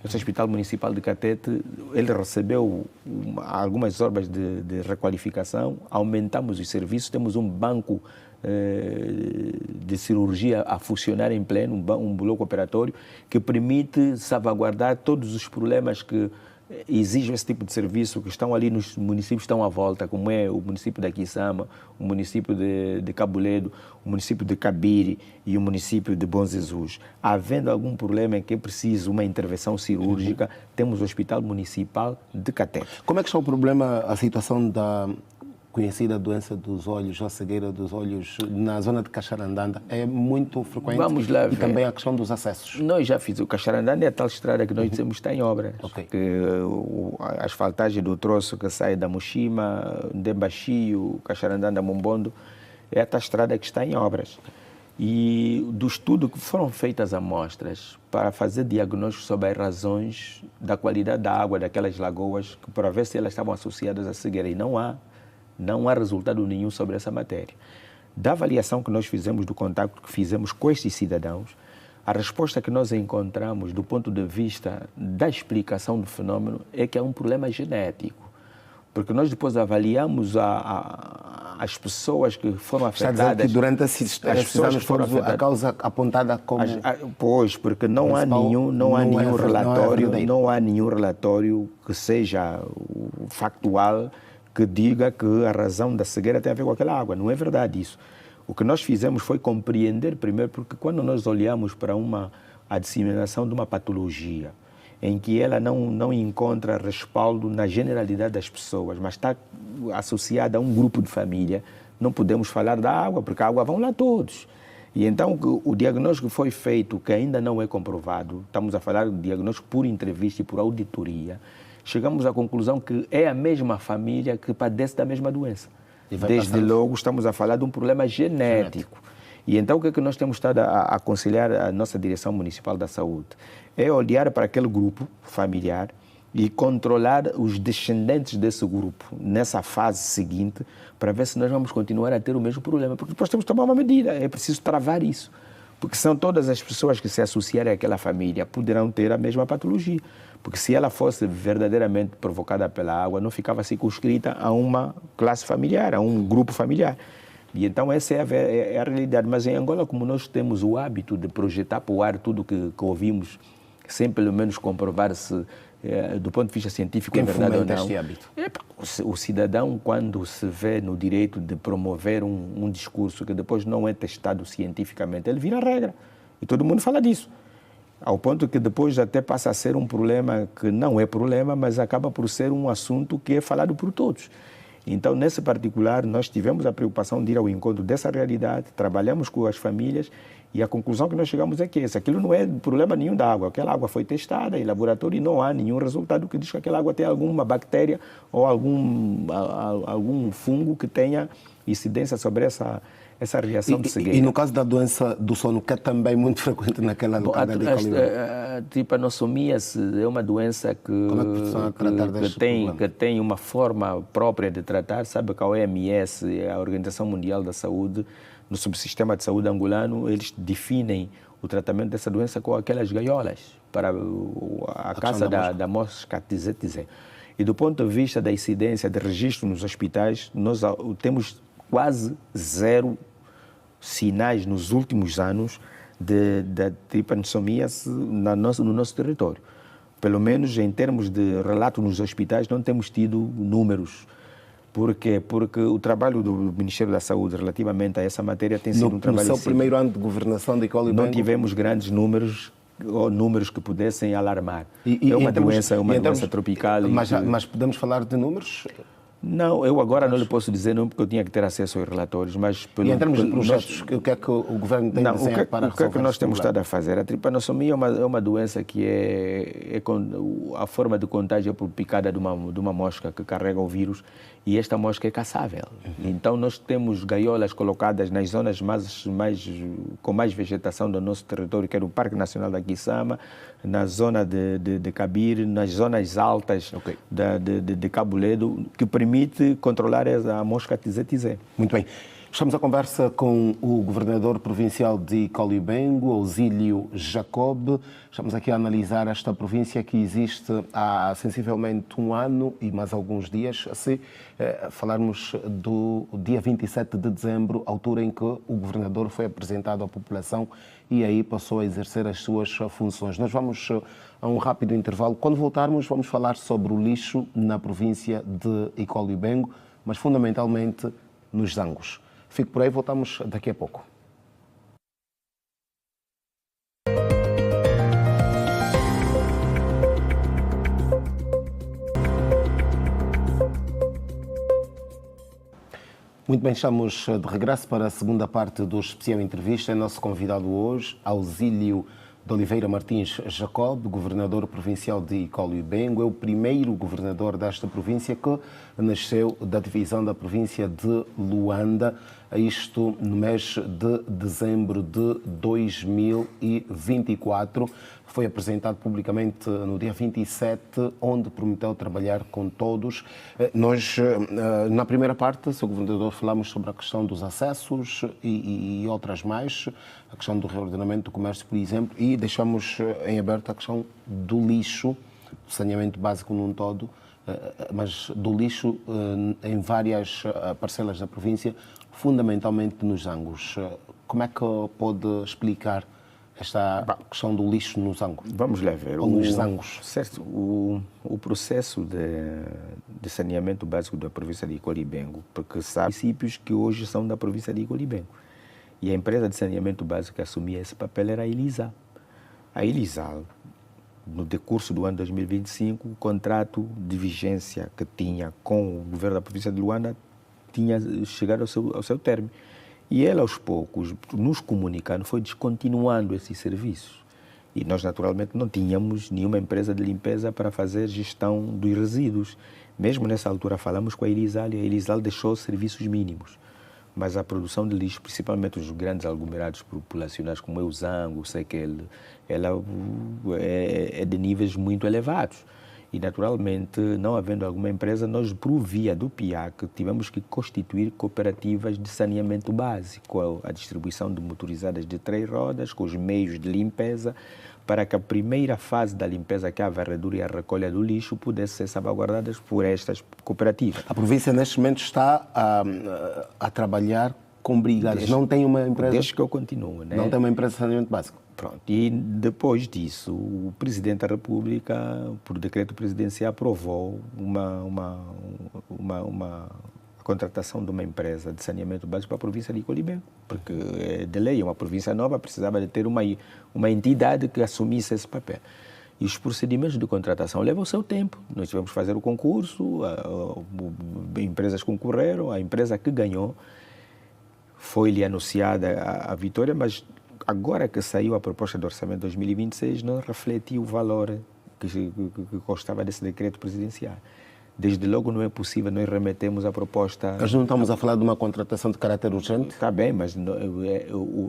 Esse hospital municipal de Catete, ele recebeu algumas obras de requalificação, aumentamos os serviços, temos um banco de cirurgia a funcionar em pleno, um bloco operatório que permite salvaguardar todos os problemas que exigem esse tipo de serviço, que estão ali nos municípios que estão à volta, como é o município da Quissama, o município de Cabuledo, o município de Cabire e o município de Bom Jesus. Havendo algum problema em que é preciso uma intervenção cirúrgica, temos o Hospital Municipal de Catete. Como é que está o problema, a situação da conhecida doença dos olhos, a cegueira dos olhos, na zona de Caxarandanda? É muito frequente. Vamos lá ver. E também a questão dos acessos. Nós já fizemos. O Caxarandanda é a tal estrada que nós dizemos que está em obras. Okay. Que a asfaltagem do troço que sai da Mochima, Ndembaxio, Caxarandanda, Mombondo, é a tal estrada que está em obras. E do estudo que foram feitas amostras para fazer diagnóstico sobre as razões da qualidade da água daquelas lagoas, para ver se elas estavam associadas à cegueira. E não há resultado nenhum sobre essa matéria. Da avaliação que nós fizemos, do contacto que fizemos com estes cidadãos, a resposta que nós encontramos do ponto de vista da explicação do fenómeno é que é um problema genético. Porque nós depois avaliamos as pessoas que foram afetadas. Está a dizer que durante esses anos foram a causa apontada como... Pois, porque não há nenhum relatório que seja factual que diga que a razão da cegueira tem a ver com aquela água. Não é verdade isso. O que nós fizemos foi compreender primeiro, porque quando nós olhamos para uma a disseminação de uma patologia em que ela não encontra respaldo na generalidade das pessoas, mas está associada a um grupo de família, não podemos falar da água, porque a água vão lá todos. E então o diagnóstico foi feito, que ainda não é comprovado, estamos a falar de diagnóstico por entrevista e por auditoria, chegamos à conclusão que é a mesma família que padece da mesma doença. Desde logo estamos a falar de um problema genético. E então o que é que nós temos estado a aconselhar a nossa Direção Municipal da Saúde? É olhar para aquele grupo familiar e controlar os descendentes desse grupo nessa fase seguinte, para ver se nós vamos continuar a ter o mesmo problema. Porque depois temos que tomar uma medida, é preciso travar isso. Porque são todas as pessoas que se associarem àquela família poderão ter a mesma patologia. Porque se ela fosse verdadeiramente provocada pela água, não ficava circunscrita a uma classe familiar, a um grupo familiar. E então essa é a realidade. Mas em Angola, como nós temos o hábito de projetar para o ar tudo que ouvimos, sem pelo menos comprovar se, do ponto de vista científico, é verdade ou não. Este hábito? O cidadão, quando se vê no direito de promover um discurso que depois não é testado cientificamente, ele vira regra. E todo mundo fala disso. Ao ponto que depois até passa a ser um problema que não é problema, mas acaba por ser um assunto que é falado por todos. Então, nesse particular, nós tivemos a preocupação de ir ao encontro dessa realidade, trabalhamos com as famílias e a conclusão que nós chegamos é que aquilo não é problema nenhum da água. Aquela água foi testada em laboratório e não há nenhum resultado que diz que aquela água tem alguma bactéria ou algum fungo que tenha incidência sobre essa reação de cegueira. E no caso da doença do sono, que é também muito frequente naquela localidade de Icolibeng? A tripanossomíase é uma doença que tem uma forma própria de tratar. Sabe que a OMS, a Organização Mundial da Saúde, no subsistema de saúde angolano, eles definem o tratamento dessa doença com aquelas gaiolas para a caça da mosca tsetse. E do ponto de vista da incidência de registro nos hospitais, nós temos quase zero sinais nos últimos anos de tripanossomíase no nosso território. Pelo menos em termos de relato nos hospitais, não temos tido números. Por quê? Porque o trabalho do Ministério da Saúde relativamente a essa matéria tem sido um trabalho... No seu primeiro ano de governação de Icolibeng... Não tivemos grandes números ou números que pudessem alarmar. É uma doença tropical. Mas podemos falar de números? Não, eu agora não lhe posso dizer, não, porque eu tinha que ter acesso aos relatórios, mas... E em termos de projetos, o que é que o governo tem desenhado para resolver? O que é que nós temos estado a fazer? A tripanossomia é uma doença que a forma de contágio é por picada de uma mosca que carrega o vírus, e esta mosca é caçável. Então nós temos gaiolas colocadas nas zonas com mais vegetação do nosso território, que é o Parque Nacional da Quissama, na zona de Cabir, nas zonas altas de Cabo Ledo, que permite controlar a mosca tsetse. Muito bem. Estamos a conversa com o governador provincial de Icolibeng, Ausílio Jacob. Estamos aqui a analisar esta província que existe há sensivelmente um ano e mais alguns dias. Se falarmos do dia 27 de dezembro, altura em que o governador foi apresentado à população e aí passou a exercer as suas funções. Nós vamos a um rápido intervalo. Quando voltarmos, vamos falar sobre o lixo na província de Icolibeng, mas fundamentalmente nos Zangos. Fique por aí, voltamos daqui a pouco. Muito bem, estamos de regresso para a segunda parte do especial entrevista. É nosso convidado hoje, Ausílio de Oliveira Martins Jacob, governador provincial de Icolibeng. É o primeiro governador desta província que nasceu da divisão da província de Luanda, isto no mês de dezembro de 2024. Foi apresentado publicamente no dia 27, onde prometeu trabalhar com todos. Nós, na primeira parte, Sr. Governador, falamos sobre a questão dos acessos e outras mais, a questão do reordenamento do comércio, por exemplo, e deixamos em aberto a questão do lixo, do saneamento básico num todo, mas do lixo em várias parcelas da província, fundamentalmente nos Zangos. Como é que pode explicar esta questão do lixo nos Zangos? Vamos lá ver. Ou nos Zangos. Certo. O processo de saneamento básico da província de Icolibeng, porque são municípios que hoje são da província de Icolibeng. E a empresa de saneamento básico que assumia esse papel era a Elisa. A Elisal, no decurso do ano 2025, o contrato de vigência que tinha com o governo da província de Luanda tinha chegado ao seu término. E ela, aos poucos, nos comunicando, foi descontinuando esses serviços. E nós, naturalmente, não tínhamos nenhuma empresa de limpeza para fazer gestão dos resíduos. Mesmo nessa altura, falamos com a Elisal e a Elisal deixou serviços mínimos. Mas a produção de lixo, principalmente os grandes aglomerados populacionais, como o Zango, o Sequel, ela é de níveis muito elevados. E, naturalmente, não havendo alguma empresa, nós, por via do PIAC, tivemos que constituir cooperativas de saneamento básico, a distribuição de motorizadas de 3 rodas, com os meios de limpeza, para que a primeira fase da limpeza, que é a varredura e a recolha do lixo, pudesse ser salvaguardadas por estas cooperativas. A província, neste momento, está a trabalhar com brigadas. Não tem uma empresa... Desde que eu continuo, né? Não tem uma empresa de saneamento básico. Pronto. E depois disso, o Presidente da República, por decreto presidencial, aprovou a contratação de uma empresa de saneamento básico para a província de Colibé, porque de lei, uma província nova precisava de ter uma entidade que assumisse esse papel. E os procedimentos de contratação levam o seu tempo. Nós tivemos que fazer o concurso, empresas concorreram, a empresa que ganhou foi-lhe anunciada a vitória, mas agora que saiu a proposta de orçamento de 2026, não refletiu o valor que constava desse decreto presidencial. Desde logo não é possível nós remetemos a proposta... Nós não estamos a falar de uma contratação de caráter urgente? Está bem, mas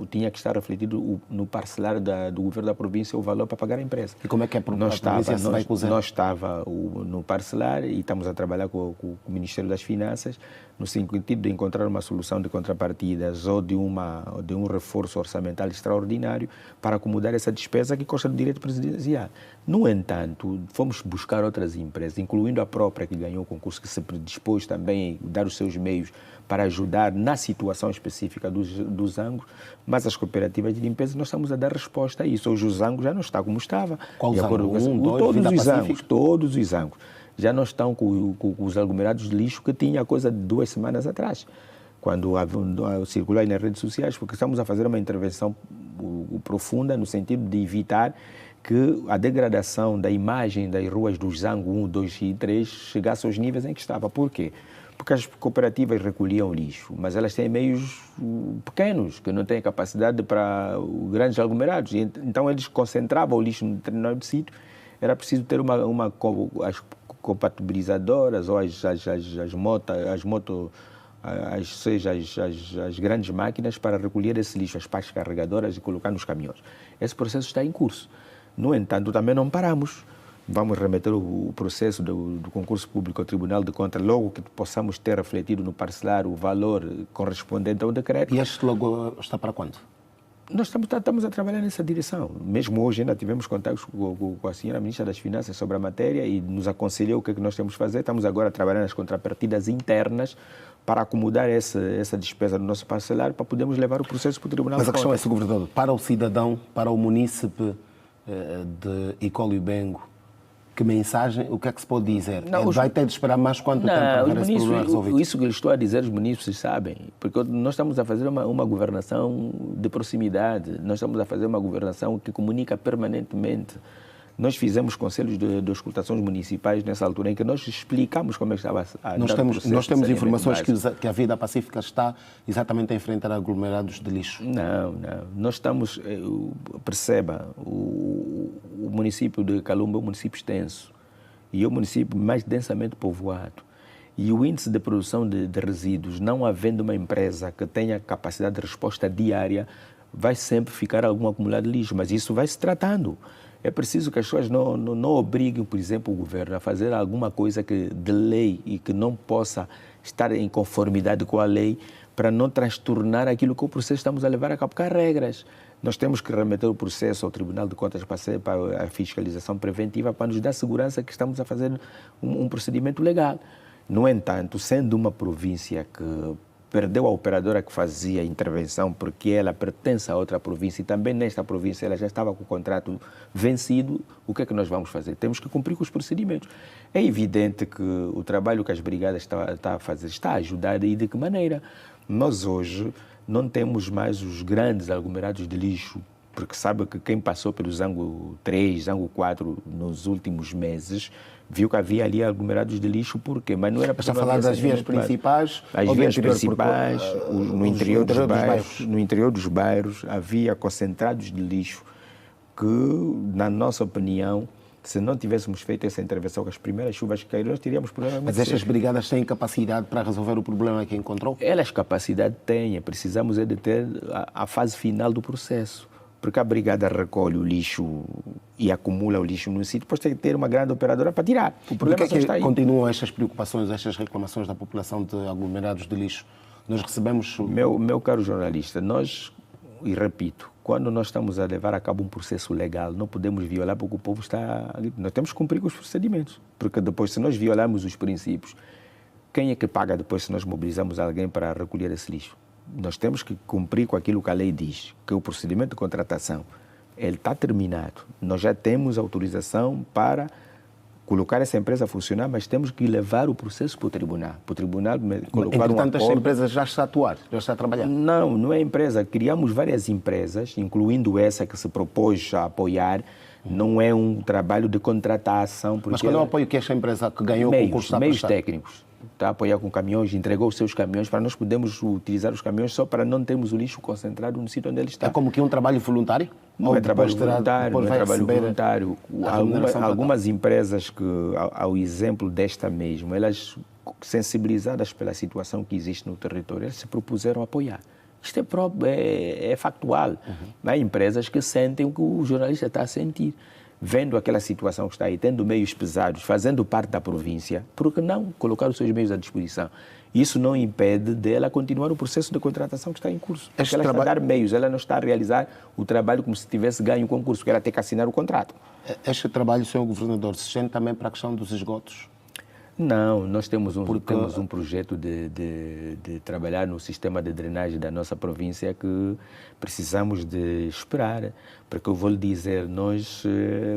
tinha que estar refletido no parcelar do governo da província o valor para pagar a empresa. E como é que a província se vai cozer? Nós estava no parcelar e estamos a trabalhar com o Ministério das Finanças no sentido de encontrar uma solução de contrapartidas ou de um reforço orçamental extraordinário para acomodar essa despesa que consta do direito presidencial. No entanto, fomos buscar outras empresas, incluindo a própria que ganhou o concurso, que se predispôs também a dar os seus meios para ajudar na situação específica dos Zangos, mas as cooperativas de limpeza nós estamos a dar resposta a isso. Hoje o Zango já não está como estava. Qual Zango? Todos os Zangos já não estão com os aglomerados de lixo que tinha coisa de 2 semanas atrás, quando circular nas redes sociais, porque estamos a fazer uma intervenção profunda no sentido de evitar que a degradação da imagem das ruas dos Zango 1, 2 e 3 chegasse aos níveis em que estava. Por quê? Porque as cooperativas recolhiam lixo, mas elas têm meios pequenos, que não têm capacidade para grandes aglomerados. Então eles concentravam o lixo num determinado sítio. Era preciso ter as compatibilizadoras ou as grandes máquinas para recolher esse lixo, as pás carregadoras e colocar nos caminhões. Esse processo está em curso. No entanto, também não paramos. Vamos remeter o processo do concurso público ao Tribunal de Contas, logo que possamos ter refletido no parcelar o valor correspondente ao decreto. E este logo está para quando? Nós estamos a trabalhar nessa direção. Mesmo hoje ainda tivemos contatos com a senhora Ministra das Finanças sobre a matéria e nos aconselhou o que é que nós temos que fazer. Estamos agora a trabalhar nas contrapartidas internas para acomodar essa despesa do nosso parcelar para podermos levar o processo para o Tribunal de Contas. Mas a questão é, Sr. Governador, para o cidadão, para o munícipe de Icólia-Bengo, que mensagem, o que é que se pode dizer? Ele vai ter de esperar mais quanto tempo para ver esse problema resolvido? Isso que eu estou a dizer, os munícipes sabem, porque nós estamos a fazer uma governação de proximidade, nós estamos a fazer uma governação que comunica permanentemente. Nós fizemos conselhos de escutações municipais nessa altura em que nós explicamos como é que estava a Nós temos informações que a Vida Pacífica está exatamente a enfrentar aglomerados de lixo. Não. Nós estamos... Perceba, o município de Calumba é um município extenso e é o município mais densamente povoado. E o índice de produção de resíduos, não havendo uma empresa que tenha capacidade de resposta diária, vai sempre ficar algum acumulado de lixo, mas isso vai se tratando. É preciso que as pessoas não obriguem, por exemplo, o governo a fazer alguma coisa de lei e que não possa estar em conformidade com a lei para não transtornar aquilo que o processo estamos a levar a cabo, porque há regras. Nós temos que remeter o processo ao Tribunal de Contas para a fiscalização preventiva para nos dar segurança que estamos a fazer um procedimento legal. No entanto, sendo uma província que perdeu a operadora que fazia a intervenção porque ela pertence a outra província e também nesta província ela já estava com o contrato vencido, o que é que nós vamos fazer? Temos que cumprir com os procedimentos. É evidente que o trabalho que as brigadas estão a fazer está a ajudar e de que maneira? Nós hoje não temos mais os grandes aglomerados de lixo porque sabe que quem passou pelo Zango 3, Zango 4 nos últimos meses, viu que havia ali aglomerados de lixo, por quê? Mas não era... Está a falar das vias principais? As vias principais, no interior dos bairros. No interior dos bairros havia concentrados de lixo que, na nossa opinião, se não tivéssemos feito essa intervenção com as primeiras chuvas que caíram, nós teríamos problemas. Mas estas brigadas têm capacidade para resolver o problema que encontrou? Elas capacidade têm, precisamos é de ter a fase final do processo. Porque a brigada recolhe o lixo e acumula o lixo no sítio, depois tem que ter uma grande operadora para tirar. O problema só está aí. Continuam estas preocupações, estas reclamações da população de aglomerados de lixo? Nós recebemos... Meu caro jornalista, nós, e repito, quando nós estamos a levar a cabo um processo legal, não podemos violar porque o povo está... Nós temos que cumprir com os procedimentos. Porque depois, se nós violarmos os princípios, quem é que paga depois se nós mobilizamos alguém para recolher esse lixo? Nós temos que cumprir com aquilo que a lei diz, que o procedimento de contratação, ele está terminado. Nós já temos autorização para colocar essa empresa a funcionar, mas temos que levar o processo para o tribunal. Para o tribunal colocar um acordo. Essa empresa já está a atuar, já está a trabalhar? Não, não é empresa. Criamos várias empresas, incluindo essa que se propôs a apoiar. Não é um trabalho de contratação. Mas qual é o apoio que esta empresa que ganhou o concurso está a prestar? Meios técnicos. Está a apoiar com caminhões, entregou os seus caminhões para nós podermos utilizar os caminhões só para não termos o lixo concentrado no sítio onde ele está. É como que um trabalho voluntário? Não é trabalho voluntário, não é trabalho voluntário. Algumas empresas que, ao exemplo desta mesmo, elas, sensibilizadas pela situação que existe no território, elas se propuseram a apoiar. Isto é factual. Há empresas que sentem o que o jornalista está a sentir. Vendo aquela situação que está aí, tendo meios pesados, fazendo parte da província, por que não colocar os seus meios à disposição? Isso não impede dela continuar o processo de contratação que está em curso. Porque ela está a dar meios, ela não está a realizar o trabalho como se tivesse ganho o concurso, porque ela tem que assinar o contrato. Este trabalho, Sr. Governador, se estende também para a questão dos esgotos? Não, nós temos um projeto de trabalhar no sistema de drenagem da nossa província que precisamos de esperar, porque eu vou lhe dizer, nós,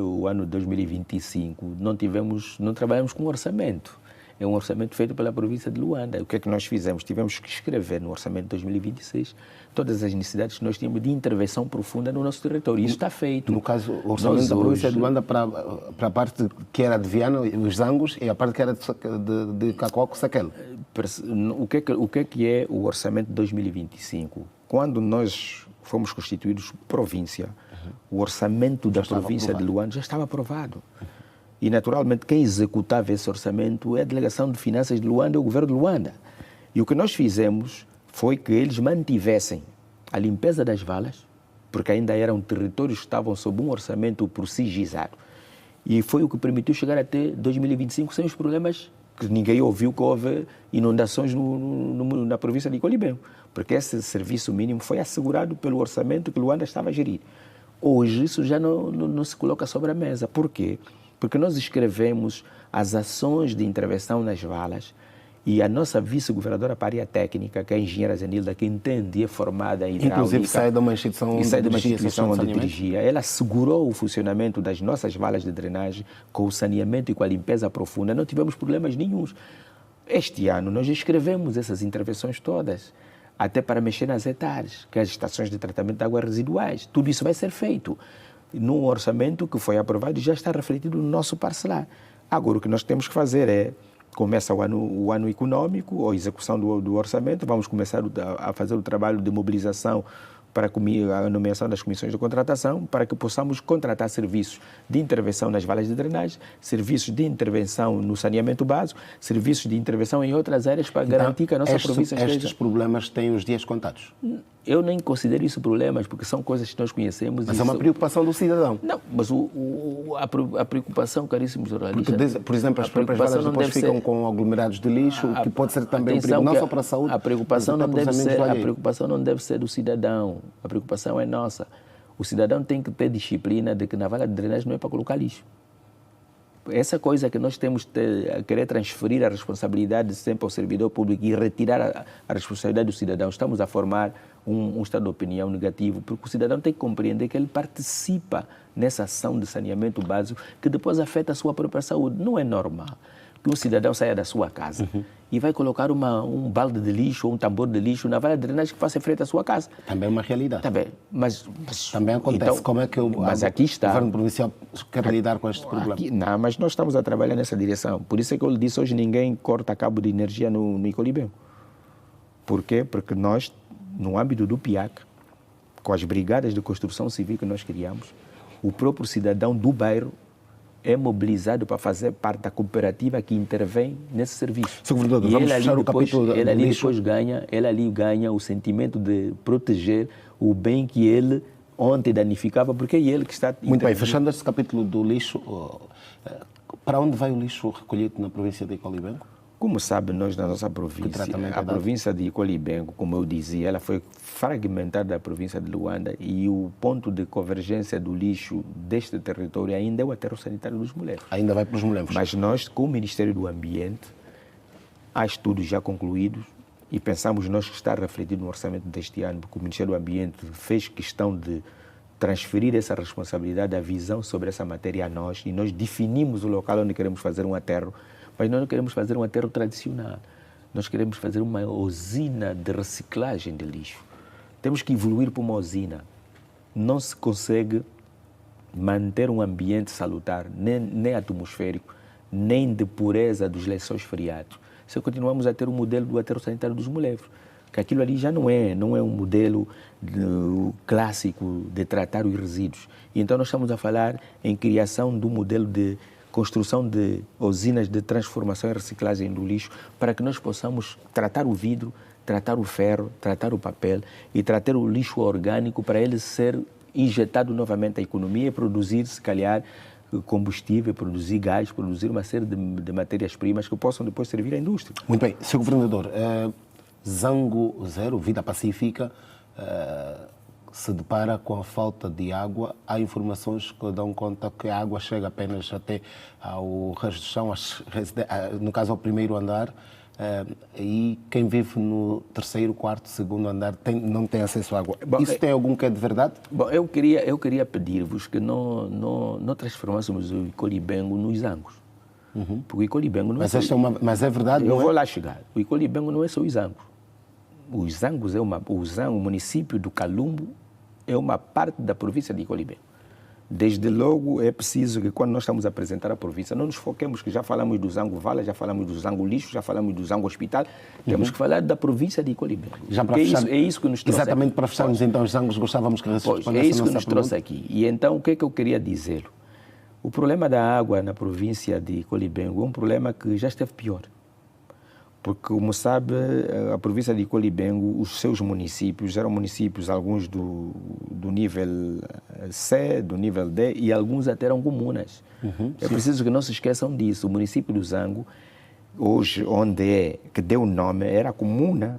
o ano 2025, não trabalhamos com orçamento. É um orçamento feito pela província de Luanda. O que é que nós fizemos? Tivemos que escrever no orçamento de 2026 todas as necessidades que nós tínhamos de intervenção profunda no nosso território. Isso está feito. No caso, o orçamento da província de Luanda para a parte que era de Viana, os Zangos, e a parte que era de Cacoco, Saquel. O que é o orçamento de 2025? Quando nós fomos constituídos província, o orçamento da província de Luanda já estava aprovado. E, naturalmente, quem executava esse orçamento é a Delegação de Finanças de Luanda e o Governo de Luanda. E o que nós fizemos foi que eles mantivessem a limpeza das valas, porque ainda eram territórios que estavam sob um orçamento procigizado. E foi o que permitiu chegar até 2025 sem os problemas que ninguém ouviu que houve inundações na província de Colibão, porque esse serviço mínimo foi assegurado pelo orçamento que Luanda estava a gerir. Hoje isso já não se coloca sobre a mesa. Por quê? Porque nós escrevemos as ações de intervenção nas valas e a nossa vice-governadora para a área técnica, que é a engenheira Zenilda, que entende e é formada em hidráulica. Inclusive sai de uma instituição onde dirigia. Ela assegurou o funcionamento das nossas valas de drenagem com o saneamento e com a limpeza profunda. Não tivemos problemas nenhuns. Este ano nós escrevemos essas intervenções todas, até para mexer nas ETARs, que é as estações de tratamento de águas residuais. Tudo isso vai ser feito num orçamento que foi aprovado e já está refletido no nosso parcelar. Agora, o que nós temos que fazer é, começa o ano econômico, a execução do orçamento, vamos começar a fazer o trabalho de mobilização para a nomeação das comissões de contratação, para que possamos contratar serviços de intervenção nas valas de drenagem, serviços de intervenção no saneamento básico, serviços de intervenção em outras áreas para garantir que a nossa província esteja... Estes problemas têm os dias contados? Eu nem considero isso problemas, porque são coisas que nós conhecemos. Mas é uma preocupação do cidadão. Não, mas a preocupação, caríssimos jornalistas... Porque, por exemplo, as próprias valas depois ficam com aglomerados de lixo, que pode ser também um perigo, não só para a saúde, a preocupação não deve ser do cidadão. A preocupação é nossa. O cidadão tem que ter disciplina de que na vala de drenagem não é para colocar lixo. Essa coisa que nós temos de querer transferir a responsabilidade sempre ao servidor público e retirar a responsabilidade do cidadão, estamos a formar um estado de opinião negativo, porque o cidadão tem que compreender que ele participa nessa ação de saneamento básico que depois afeta a sua própria saúde. Não é normal. que um cidadão saia da sua casa e vai colocar um balde de lixo ou um tambor de lixo na vala de drenagem que faça frente à sua casa. Também é uma realidade. Também, mas também acontece. Então, como é que aqui está, o governo provincial quer lidar com este problema? Não, mas nós estamos a trabalhar nessa direção. Por isso é que eu lhe disse, hoje ninguém corta cabo de energia no Icolibengo. Por quê? Porque nós, no âmbito do PIAC, com as brigadas de construção civil que nós criamos, o próprio cidadão do bairro é mobilizado para fazer parte da cooperativa que intervém nesse serviço. Sr. Governador, vamos fechar o capítulo do lixo. Ele ali ganha o sentimento de proteger o bem que ele ontem danificava, porque é ele que está... Muito bem, fechando este capítulo do lixo, para onde vai o lixo recolhido na província de Icolibengo? Como sabe, nós na nossa província, a província de Icolibengo, como eu dizia, ela foi fragmentada da província de Luanda e o ponto de convergência do lixo deste território ainda é o aterro sanitário dos Mulevos. Ainda vai para os Mulevos. Mas nós, com o Ministério do Ambiente, há estudos já concluídos e pensamos nós que está refletido no orçamento deste ano, porque o Ministério do Ambiente fez questão de transferir essa responsabilidade, a visão sobre essa matéria a nós, e nós definimos o local onde queremos fazer um aterro. Mas nós não queremos fazer um aterro tradicional. Nós queremos fazer uma usina de reciclagem de lixo. Temos que evoluir para uma usina. Não se consegue manter um ambiente salutar, nem atmosférico, nem de pureza dos lençóis freados, se continuamos a ter o modelo do aterro sanitário dos Mulevos. Que aquilo ali já não é um modelo clássico de tratar os resíduos. E então nós estamos a falar em criação de um modelo de construção de usinas de transformação e reciclagem do lixo para que nós possamos tratar o vidro, tratar o ferro, tratar o papel e tratar o lixo orgânico para ele ser injetado novamente à economia e produzir, se calhar, combustível, produzir gás, produzir uma série de matérias-primas que possam depois servir à indústria. Muito bem. Sr. Governador, Zango Zero, Vida Pacífica, se depara com a falta de água. Há informações que dão conta que a água chega apenas até ao resto do chão, no caso ao primeiro andar, e quem vive no terceiro, quarto, segundo andar não tem acesso à água. Bom, isso tem algum que é de verdade? Bom, eu queria pedir-vos que não transformássemos o Icolibengo nos Zangos. Porque o Icolibengo não mas é verdade, eu vou lá chegar. O Icolibengo não é só os Zangos. Os Zangos o município do Calumbo é uma parte da província de Icolibengo. Desde logo é preciso que quando nós estamos a apresentar a província, não nos foquemos que já falamos do Zango Vala, já falamos do Zango Lixo, já falamos do Zango Hospital, temos que falar da província de Icolibengo. É isso que nos trouxe. Exatamente, aqui. Para fecharmos então os Zangos, gostávamos que respondesse. É isso que nos trouxe aqui. E então o que é que eu queria dizer? O problema da água na província de Icolibengo é um problema que já esteve pior. Porque, como sabe, a província de Icolibengo, os seus municípios eram municípios, alguns do nível C, do nível D, e alguns até eram comunas. É preciso que não se esqueçam disso. O município do Zango, hoje, que deu o nome, era a comuna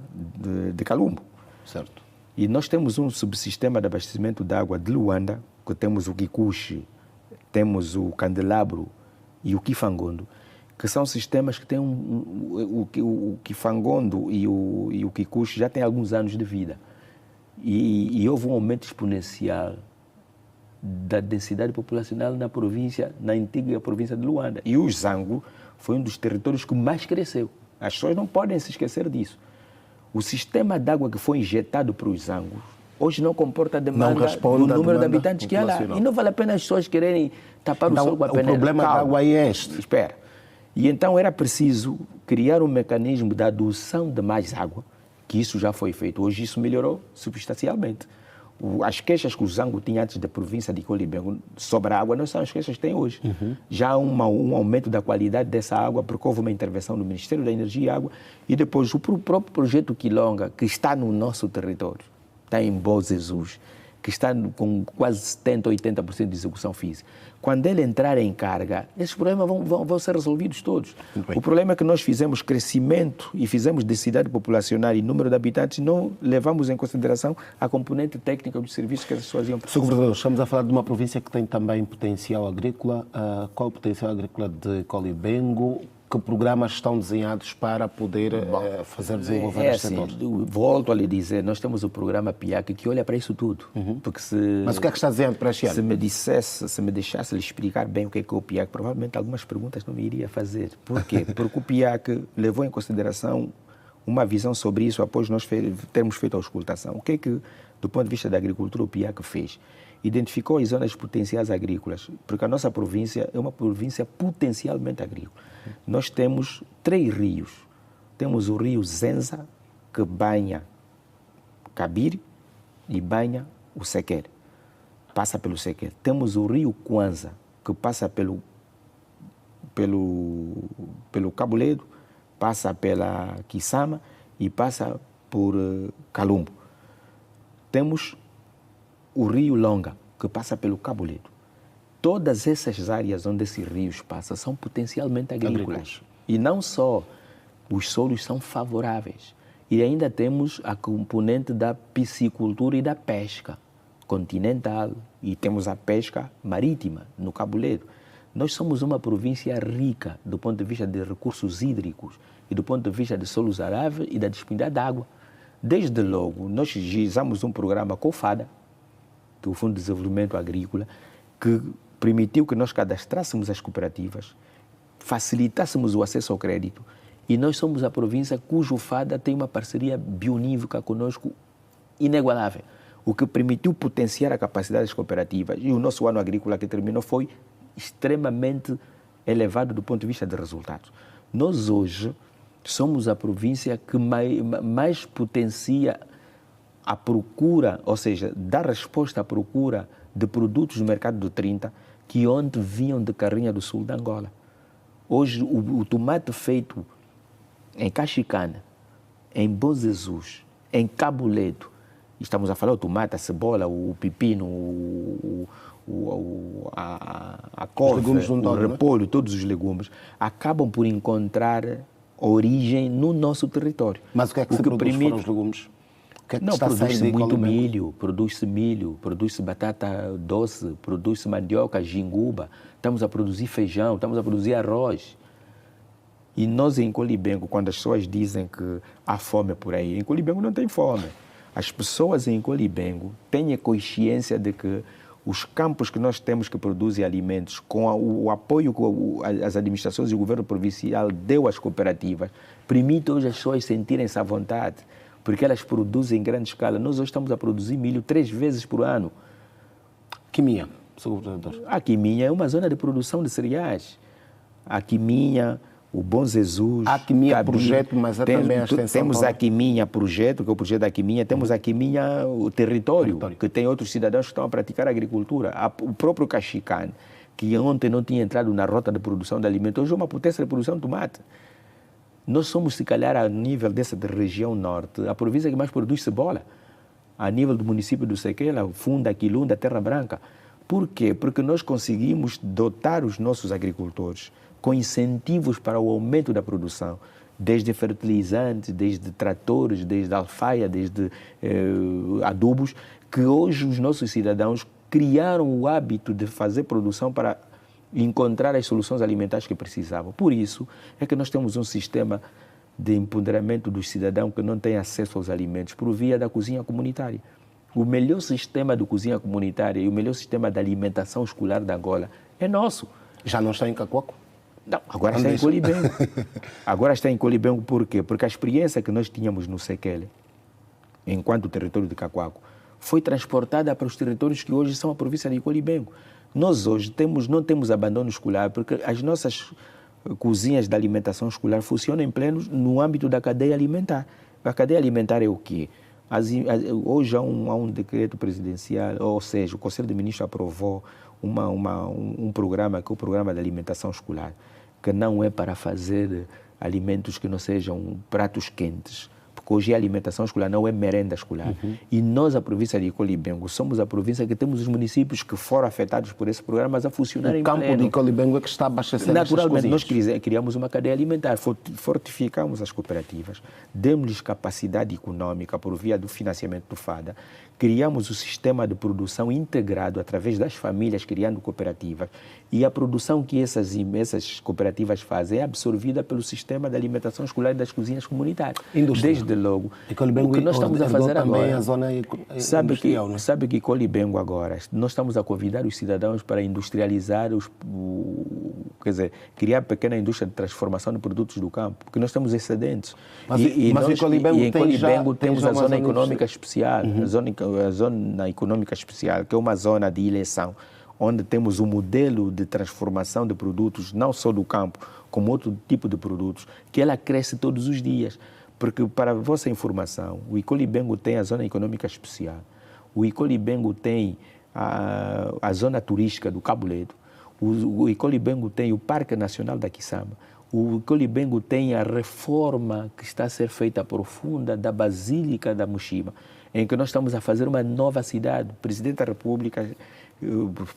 de Calumbo. Certo. E nós temos um subsistema de abastecimento de água de Luanda, que temos o Kikuchi, temos o Candelabro e o Kifangondo, que são sistemas que têm o Kifangondo e o Kikuchi já têm alguns anos de vida. E houve um aumento exponencial da densidade populacional na província, na antiga província de Luanda. E o Zango foi um dos territórios que mais cresceu. As pessoas não podem se esquecer disso. O sistema de água que foi injetado para os Zangos hoje não comporta a demanda do número de habitantes que há lá. E não vale a pena as pessoas quererem tapar o sol com a peneira. O problema da água é este. Espera. E então era preciso criar um mecanismo de adoção de mais água, que isso já foi feito. Hoje isso melhorou substancialmente. As queixas que o Zango tinha antes da província de Icolibengo sobre a água não são as queixas que tem hoje. Já há um aumento da qualidade dessa água, porque houve uma intervenção do Ministério da Energia e Água, e depois o próprio projeto Quilonga, que está no nosso território, está em Bom Jesus, que está com quase 70%, 80% de execução física. Quando ele entrar em carga, esses problemas vão ser resolvidos todos. O problema é que nós fizemos crescimento e fizemos densidade populacional e número de habitantes, não levamos em consideração a componente técnica dos serviços que as pessoas iam precisar. Sr. Governador, estamos a falar de uma província que tem também potencial agrícola. Qual o potencial agrícola de Icolibengo? Que programas estão desenhados para poder fazer desenvolver este assim, setor? volto a lhe dizer, nós temos o programa PIAC que olha para isso tudo. Porque Mas o que é que está dizendo para este ano? se me deixasse lhe explicar bem o que é o PIAC, provavelmente algumas perguntas não me iria fazer. Por quê? Porque o PIAC levou em consideração uma visão sobre isso após nós termos feito a auscultação. O que é que, do ponto de vista da agricultura, o PIAC fez? Identificou as zonas potenciais agrícolas, porque a nossa província é uma província potencialmente agrícola. Nós temos 3 rios. Temos o rio Zenza, que banha Cabire e banha o Sequer. Passa pelo Sequer. Temos o rio Kwanza, que passa pelo Cabo Ledo, passa pela Quissama e passa por Calumbo. Temos o rio Longa, que passa pelo Cabo Ledo. Todas essas áreas onde esses rios passam são potencialmente agrícolas. E não só, os solos são favoráveis. E ainda temos a componente da piscicultura e da pesca continental. E temos a pesca marítima no Cabo Ledo. Nós somos uma província rica do ponto de vista de recursos hídricos e do ponto de vista de solos aráveis e da disponibilidade de água. Desde logo, nós realizamos um programa com o FADA, que é o Fundo de Desenvolvimento Agrícola, que permitiu que nós cadastrássemos as cooperativas, facilitássemos o acesso ao crédito, e nós somos a província cujo FADA tem uma parceria bionívoca conosco inigualável, o que permitiu potenciar a capacidade das cooperativas. E o nosso ano agrícola que terminou foi extremamente elevado do ponto de vista de resultados. Nós hoje somos a província que mais potencia a procura, ou seja, dá resposta à procura de produtos do mercado do 30 que ontem vinham de Carrinha do Sul da Angola. Hoje, o tomate feito em Caxicana, em Bom Jesus, em Cabo Ledo, estamos a falar o tomate, a cebola, o pepino, a couve, o repolho, todos os legumes, acabam por encontrar origem no nosso território. Mas o que é que se produz para os legumes? Não, produz-se muito milho, produz-se batata doce, produz-se mandioca, jinguba, estamos a produzir feijão, estamos a produzir arroz. E nós em Colibengo, quando as pessoas dizem que há fome por aí, em Colibengo não tem fome. As pessoas em Colibengo têm a consciência de que os campos que nós temos que produzem alimentos, com o apoio que as administrações e o governo provincial deu às cooperativas, permite hoje as pessoas sentirem-se à vontade, porque elas produzem em grande escala. Nós hoje estamos a produzir milho 3 vezes por ano. Quiminha, Sr. Governador. A Quiminha é uma zona de produção de cereais. A Quiminha, o Bom Jesus... A Quiminha projeto, mas também a extensão... Temos a Quiminha projeto, que é o projeto da Quiminha. Temos a Quiminha o território, que tem outros cidadãos que estão a praticar a agricultura. O próprio Caxicane, que ontem não tinha entrado na rota de produção de alimentos, hoje é uma potência de produção de tomate. Nós somos, se calhar, a nível dessa região norte, a província que mais produz cebola. A nível do município do Sequela, Funda, Quilunda, Terra Branca. Por quê? Porque nós conseguimos dotar os nossos agricultores com incentivos para o aumento da produção, desde fertilizantes, desde tratores, desde alfaia, desde adubos, que hoje os nossos cidadãos criaram o hábito de fazer produção para encontrar as soluções alimentares que precisavam. Por isso é que nós temos um sistema de empoderamento dos cidadãos que não têm acesso aos alimentos por via da cozinha comunitária. O melhor sistema de cozinha comunitária e o melhor sistema de alimentação escolar da Angola é nosso. Já não está em Cacoaco? Não, agora está em Colibengo. Agora está em Colibengo por quê? Porque a experiência que nós tínhamos no Sequele, enquanto território de Cacoaco, foi transportada para os territórios que hoje são a província de Colibengo. Nós hoje não temos abandono escolar, porque as nossas cozinhas de alimentação escolar funcionam em pleno no âmbito da cadeia alimentar. A cadeia alimentar é o quê? Hoje há um decreto presidencial, ou seja, o Conselho de Ministros aprovou um programa, que é o Programa de Alimentação Escolar, que não é para fazer alimentos que não sejam pratos quentes. porque hoje é alimentação escolar, não é merenda escolar. E nós, a província de Icolibengo, somos a província que temos os municípios que foram afetados por esse programa, mas a funcionar em pleno. O campo de Icolibengo é que está a abastecer. Naturalmente, nós criamos uma cadeia alimentar, fortificamos as cooperativas, demos-lhes capacidade econômica por via do financiamento do FADA, criamos o sistema de produção integrado através das famílias criando cooperativas, e a produção que essas cooperativas fazem é absorvida pelo sistema de alimentação escolar e das cozinhas comunitárias. Desde logo, o que nós estamos a fazer agora, a zona sabe que Icolibengo agora, nós estamos a convidar os cidadãos para industrializar, quer dizer, criar pequena indústria de transformação de produtos do campo, porque nós temos excedentes. Mas em Icolibengo temos a zona econômica especial, a zona econômica especial, que é uma zona de eleição, onde temos um modelo de transformação de produtos, não só do campo, como outro tipo de produtos, que ela cresce todos os dias. Porque, para a vossa informação, o Icolibengo tem a zona econômica especial, o Icolibengo tem a zona turística do Cabo Ledo, o Icolibengo tem o Parque Nacional da Quissama, o Icolibengo tem a reforma que está a ser feita profunda da Basílica da Mushima, em que nós estamos a fazer uma nova cidade. O Presidente da República,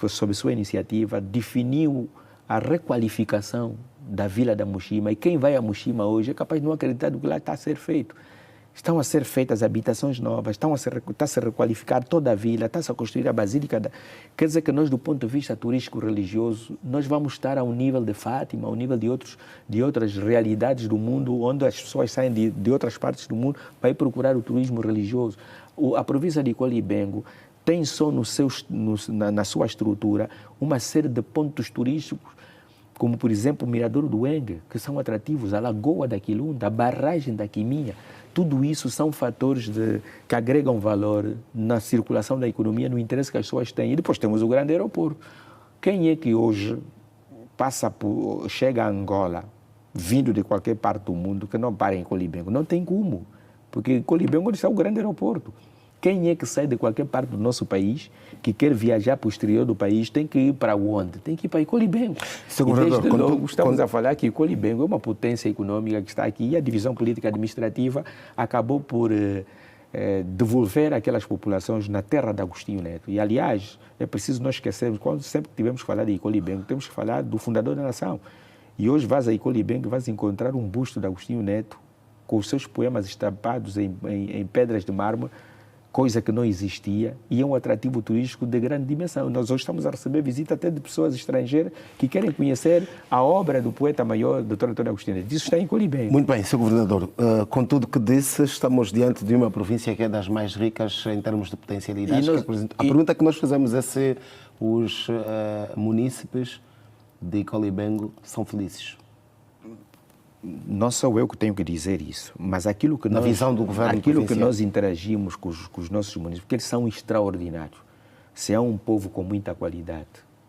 sob sua iniciativa, definiu a requalificação da Vila da Mushima, e quem vai a Mushima hoje é capaz de não acreditar do que lá está a ser feito. Estão a ser feitas habitações novas, está a se requalificar toda a vila, está-se a construir a Basílica. Quer dizer que nós, do ponto de vista turístico-religioso, nós vamos estar ao nível de Fátima, ao nível de outras realidades do mundo, onde as pessoas saem de outras partes do mundo para ir procurar o turismo religioso. A província de Icolibengo tem só na sua estrutura uma série de pontos turísticos, como, por exemplo, o Mirador do Engue, que são atrativos, a Lagoa da Quilunda, a Barragem da Quiminha. Tudo isso são fatores que agregam valor na circulação da economia, no interesse que as pessoas têm. E depois temos o grande aeroporto. Quem é que hoje chega a Angola, vindo de qualquer parte do mundo, que não para em Icolibengo? Não tem como, porque Icolibengo está o grande aeroporto. Quem é que sai de qualquer parte do nosso país, que quer viajar para o exterior do país, tem que ir para onde? Tem que ir para Icolibengo. Desde logo estamos a falar que Icolibengo é uma potência econômica que está aqui, e a divisão política administrativa acabou por devolver aquelas populações na terra de Agostinho Neto. E, aliás, é preciso nós esquecermos, quando sempre que tivermos que falar de Icolibengo, temos que falar do fundador da nação. E hoje vais a Icolibengo e vais encontrar um busto de Agostinho Neto, com os seus poemas estampados em pedras de mármore, coisa que não existia, e é um atrativo turístico de grande dimensão. Nós hoje estamos a receber visita até de pessoas estrangeiras que querem conhecer a obra do poeta maior, Dr. Antônio Agostinho. Isso está em Icolibengo. Muito bem, Sr. Governador. Com tudo que disse, estamos diante de uma província que é das mais ricas em termos de potencialidades. A pergunta que nós fazemos é se os munícipes de Icolibengo são felizes. Não sou eu que tenho que dizer isso, mas aquilo que na visão do governo aquilo que nós interagimos com os nossos municípios, porque eles são extraordinários. Se é um povo com muita qualidade,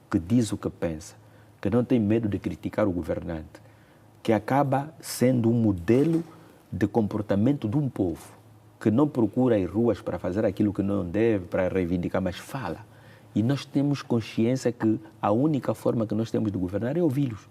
que diz o que pensa, que não tem medo de criticar o governante, que acaba sendo um modelo de comportamento de um povo, que não procura as ruas para fazer aquilo que não deve, para reivindicar, mas fala. E nós temos consciência que a única forma que nós temos de governar é ouvi-los.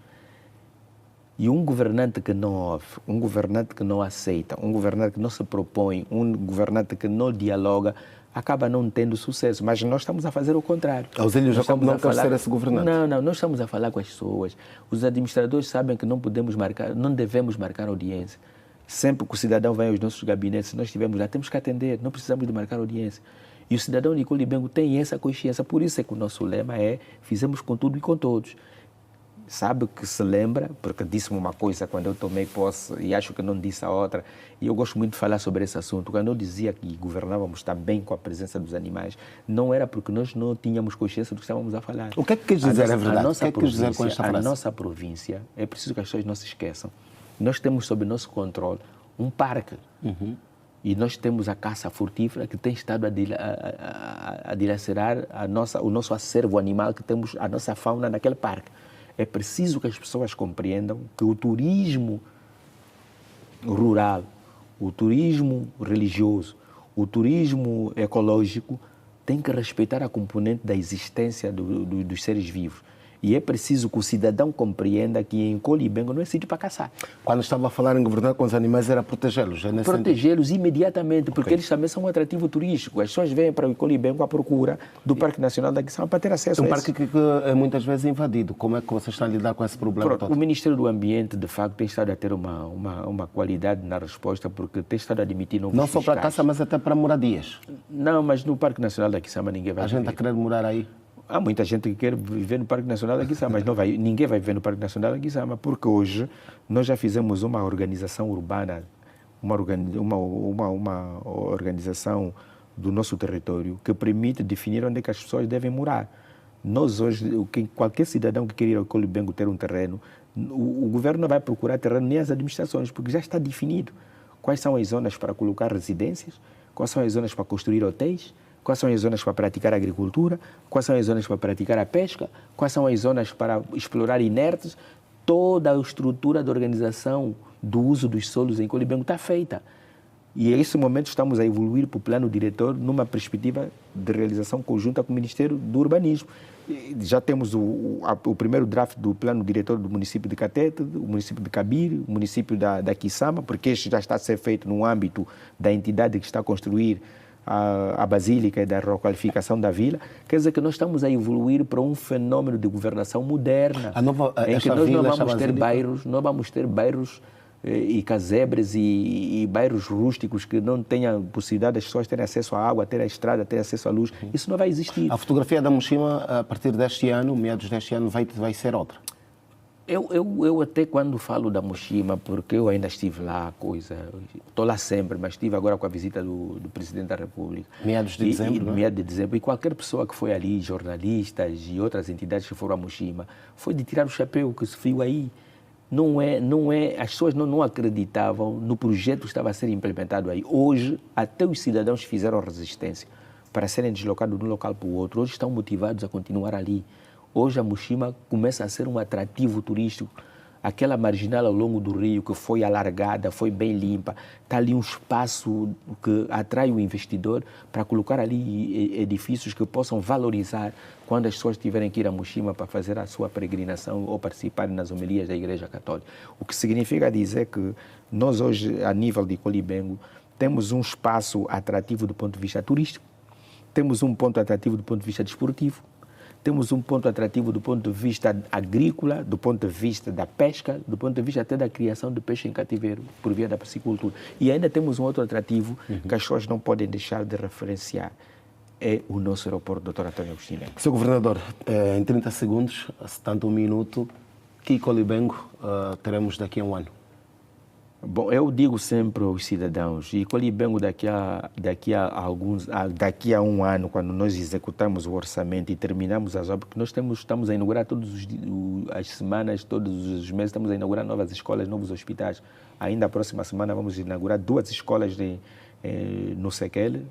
E um governante que não ouve, um governante que não aceita, um governante que não se propõe, um governante que não dialoga, acaba não tendo sucesso. Mas nós estamos a fazer o contrário. Ausílio Jacob não quer ser esse governante. Não, nós estamos a falar com as pessoas. Os administradores sabem que não devemos marcar audiência. Sempre que o cidadão vem aos nossos gabinetes, se nós estivermos lá, temos que atender, não precisamos de marcar audiência. E o cidadão de Icolibengo tem essa consciência. Por isso é que o nosso lema é: fizemos com tudo e com todos. Sabe que se lembra, porque disse-me uma coisa quando eu tomei posse e acho que não disse a outra, e eu gosto muito de falar sobre esse assunto. Quando eu dizia que governávamos também com a presença dos animais, não era porque nós não tínhamos consciência do que estávamos a falar. O que é que quis dizer, é verdade? O que é que quis dizer com esta frase? A nossa província, é preciso que as pessoas não se esqueçam, nós temos sob nosso controle um parque. E nós temos a caça furtífera que tem estado a dilacerar o nosso acervo animal, que temos a nossa fauna naquele parque. É preciso que as pessoas compreendam que o turismo rural, o turismo religioso, o turismo ecológico tem que respeitar a componente da existência dos seres vivos. E é preciso que o cidadão compreenda que em Colibengo não é sítio para caçar. Quando estava a falar em governar com os animais, era protegê-los? É Protegê-los imediatamente, porque eles também são um atrativo turístico. As pessoas vêm para o Colibengo à procura do Parque Nacional da Guiçama para ter acesso a a um parque que é muitas vezes invadido. Como é que vocês estão a lidar com esse problema todo? O Ministério do Ambiente, de facto, tem estado a ter uma qualidade na resposta, porque tem estado a admitir novos Não só fiscais. para caça, mas até para moradias. Não, mas no Parque Nacional da Guiçama ninguém vai A gente a querer morar aí. Há muita gente que quer viver no Parque Nacional da Guiçama, mas ninguém vai viver no Parque Nacional da Guiçama, porque hoje nós já fizemos uma organização urbana, uma organização do nosso território que permite definir onde é que as pessoas devem morar. Nós hoje, qualquer cidadão que queira ir ao Colibengo ter um terreno, o governo não vai procurar terreno nem as administrações, porque já está definido quais são as zonas para colocar residências, quais são as zonas para construir hotéis, quais são as zonas para praticar a agricultura, quais são as zonas para praticar a pesca, quais são as zonas para explorar inertes. Toda a estrutura de organização do uso dos solos em Colibengo está feita. E a esse momento estamos a evoluir para o plano diretor numa perspectiva de realização conjunta com o Ministério do Urbanismo. Já temos o primeiro draft do plano diretor do município de Catete, do município de Cabir, o município da Guiçama, porque este já está a ser feito no âmbito da entidade que está a construir a Basílica e da requalificação da vila. Quer dizer que nós estamos a evoluir para um fenômeno de governação moderna, em que nós não vamos ter bairros e casebres e bairros rústicos que não tenham possibilidade das pessoas terem acesso à água, ter a estrada, ter acesso à luz. Isso não vai existir. A fotografia da Muxima, a partir deste ano, meados deste ano, vai ser outra. Eu até quando falo da Muxima, porque eu ainda estive lá, estou lá sempre, mas estive agora com a visita do Presidente da República. Meados de dezembro, não é? Meados de dezembro. E qualquer pessoa que foi ali, jornalistas e outras entidades que foram à Muxima, foi de tirar o chapéu que se viu aí. As pessoas não acreditavam no projeto que estava a ser implementado aí. Hoje, até os cidadãos fizeram resistência para serem deslocados de um local para o outro. Hoje estão motivados a continuar ali. Hoje a Muxima começa a ser um atrativo turístico. Aquela marginal ao longo do rio que foi alargada, foi bem limpa, está ali um espaço que atrai o investidor para colocar ali edifícios que possam valorizar quando as pessoas tiverem que ir a Muxima para fazer a sua peregrinação ou participarem nas homilias da Igreja Católica. O que significa dizer que nós hoje, a nível de Colibengo, temos um espaço atrativo do ponto de vista turístico, temos um ponto atrativo do ponto de vista desportivo, temos um ponto atrativo do ponto de vista agrícola, do ponto de vista da pesca, do ponto de vista até da criação de peixe em cativeiro, por via da piscicultura. E ainda temos um outro atrativo que as pessoas não podem deixar de referenciar. É o nosso aeroporto, Dr. António Agostinho. Sr. Governador, em 30 segundos, se tanto um minuto, que Colibengo teremos daqui a um ano? Bom, eu digo sempre aos cidadãos, e Colibengo daqui a um ano, quando nós executamos o orçamento e terminamos as obras, porque nós estamos a inaugurar todas as semanas, todos os meses, estamos a inaugurar novas escolas, novos hospitais. Ainda a próxima semana vamos inaugurar 2 escolas no Sequel,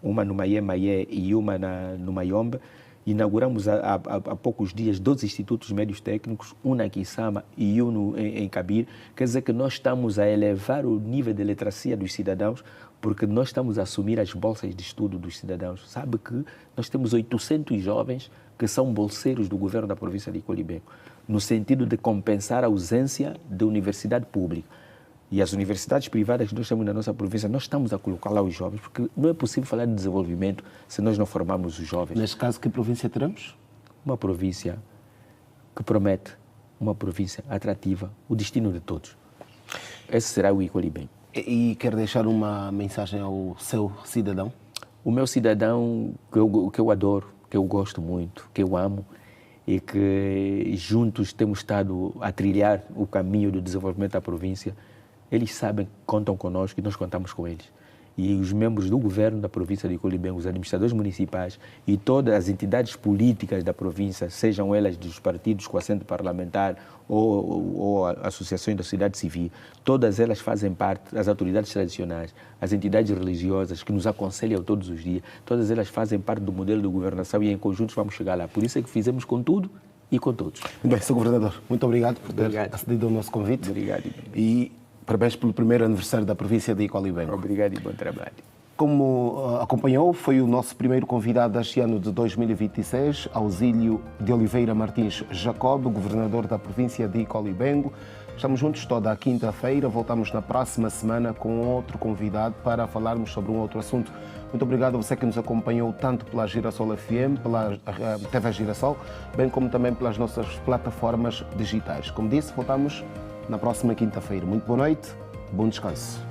uma no Maie e uma no Maiombe. Inauguramos há poucos dias 2 institutos médios técnicos, um na Guiçama e um em Cabir. Quer dizer que nós estamos a elevar o nível de literacia dos cidadãos, porque nós estamos a assumir as bolsas de estudo dos cidadãos. Sabe que nós temos 800 jovens que são bolseiros do governo da província de Colibengo, no sentido de compensar a ausência de universidade pública. E as universidades privadas que nós temos na nossa província, nós estamos a colocar lá os jovens, porque não é possível falar de desenvolvimento se nós não formarmos os jovens. Neste caso, que província teremos? Uma província que promete, uma província atrativa, o destino de todos. Esse será o Colibengo. E quer deixar uma mensagem ao seu cidadão? O meu cidadão, que eu adoro, que eu gosto muito, que eu amo, e que juntos temos estado a trilhar o caminho do desenvolvimento da província. Eles sabem que contam conosco e nós contamos com eles. E os membros do governo da província de Colibengo, os administradores municipais e todas as entidades políticas da província, sejam elas dos partidos com assento parlamentar ou associações da sociedade civil, todas elas fazem parte, as autoridades tradicionais, as entidades religiosas que nos aconselham todos os dias, todas elas fazem parte do modelo de governação e em conjunto vamos chegar lá. Por isso é que fizemos com tudo e com todos. Bem, Sr. Governador, muito obrigado por ter acedido ao nosso convite. Obrigado. E parabéns pelo primeiro aniversário da província de Colibengo. Obrigado e bom trabalho. como acompanhou, foi o nosso primeiro convidado deste ano de 2026, Ausílio de Oliveira Martins Jacob, governador da província de Colibengo. Estamos juntos toda a quinta-feira, voltamos na próxima semana com outro convidado para falarmos sobre um outro assunto. Muito obrigado a você que nos acompanhou tanto pela Girassol FM, pela TV Girassol, bem como também pelas nossas plataformas digitais. Como disse, voltamos na próxima quinta-feira. Muito boa noite, bom descanso.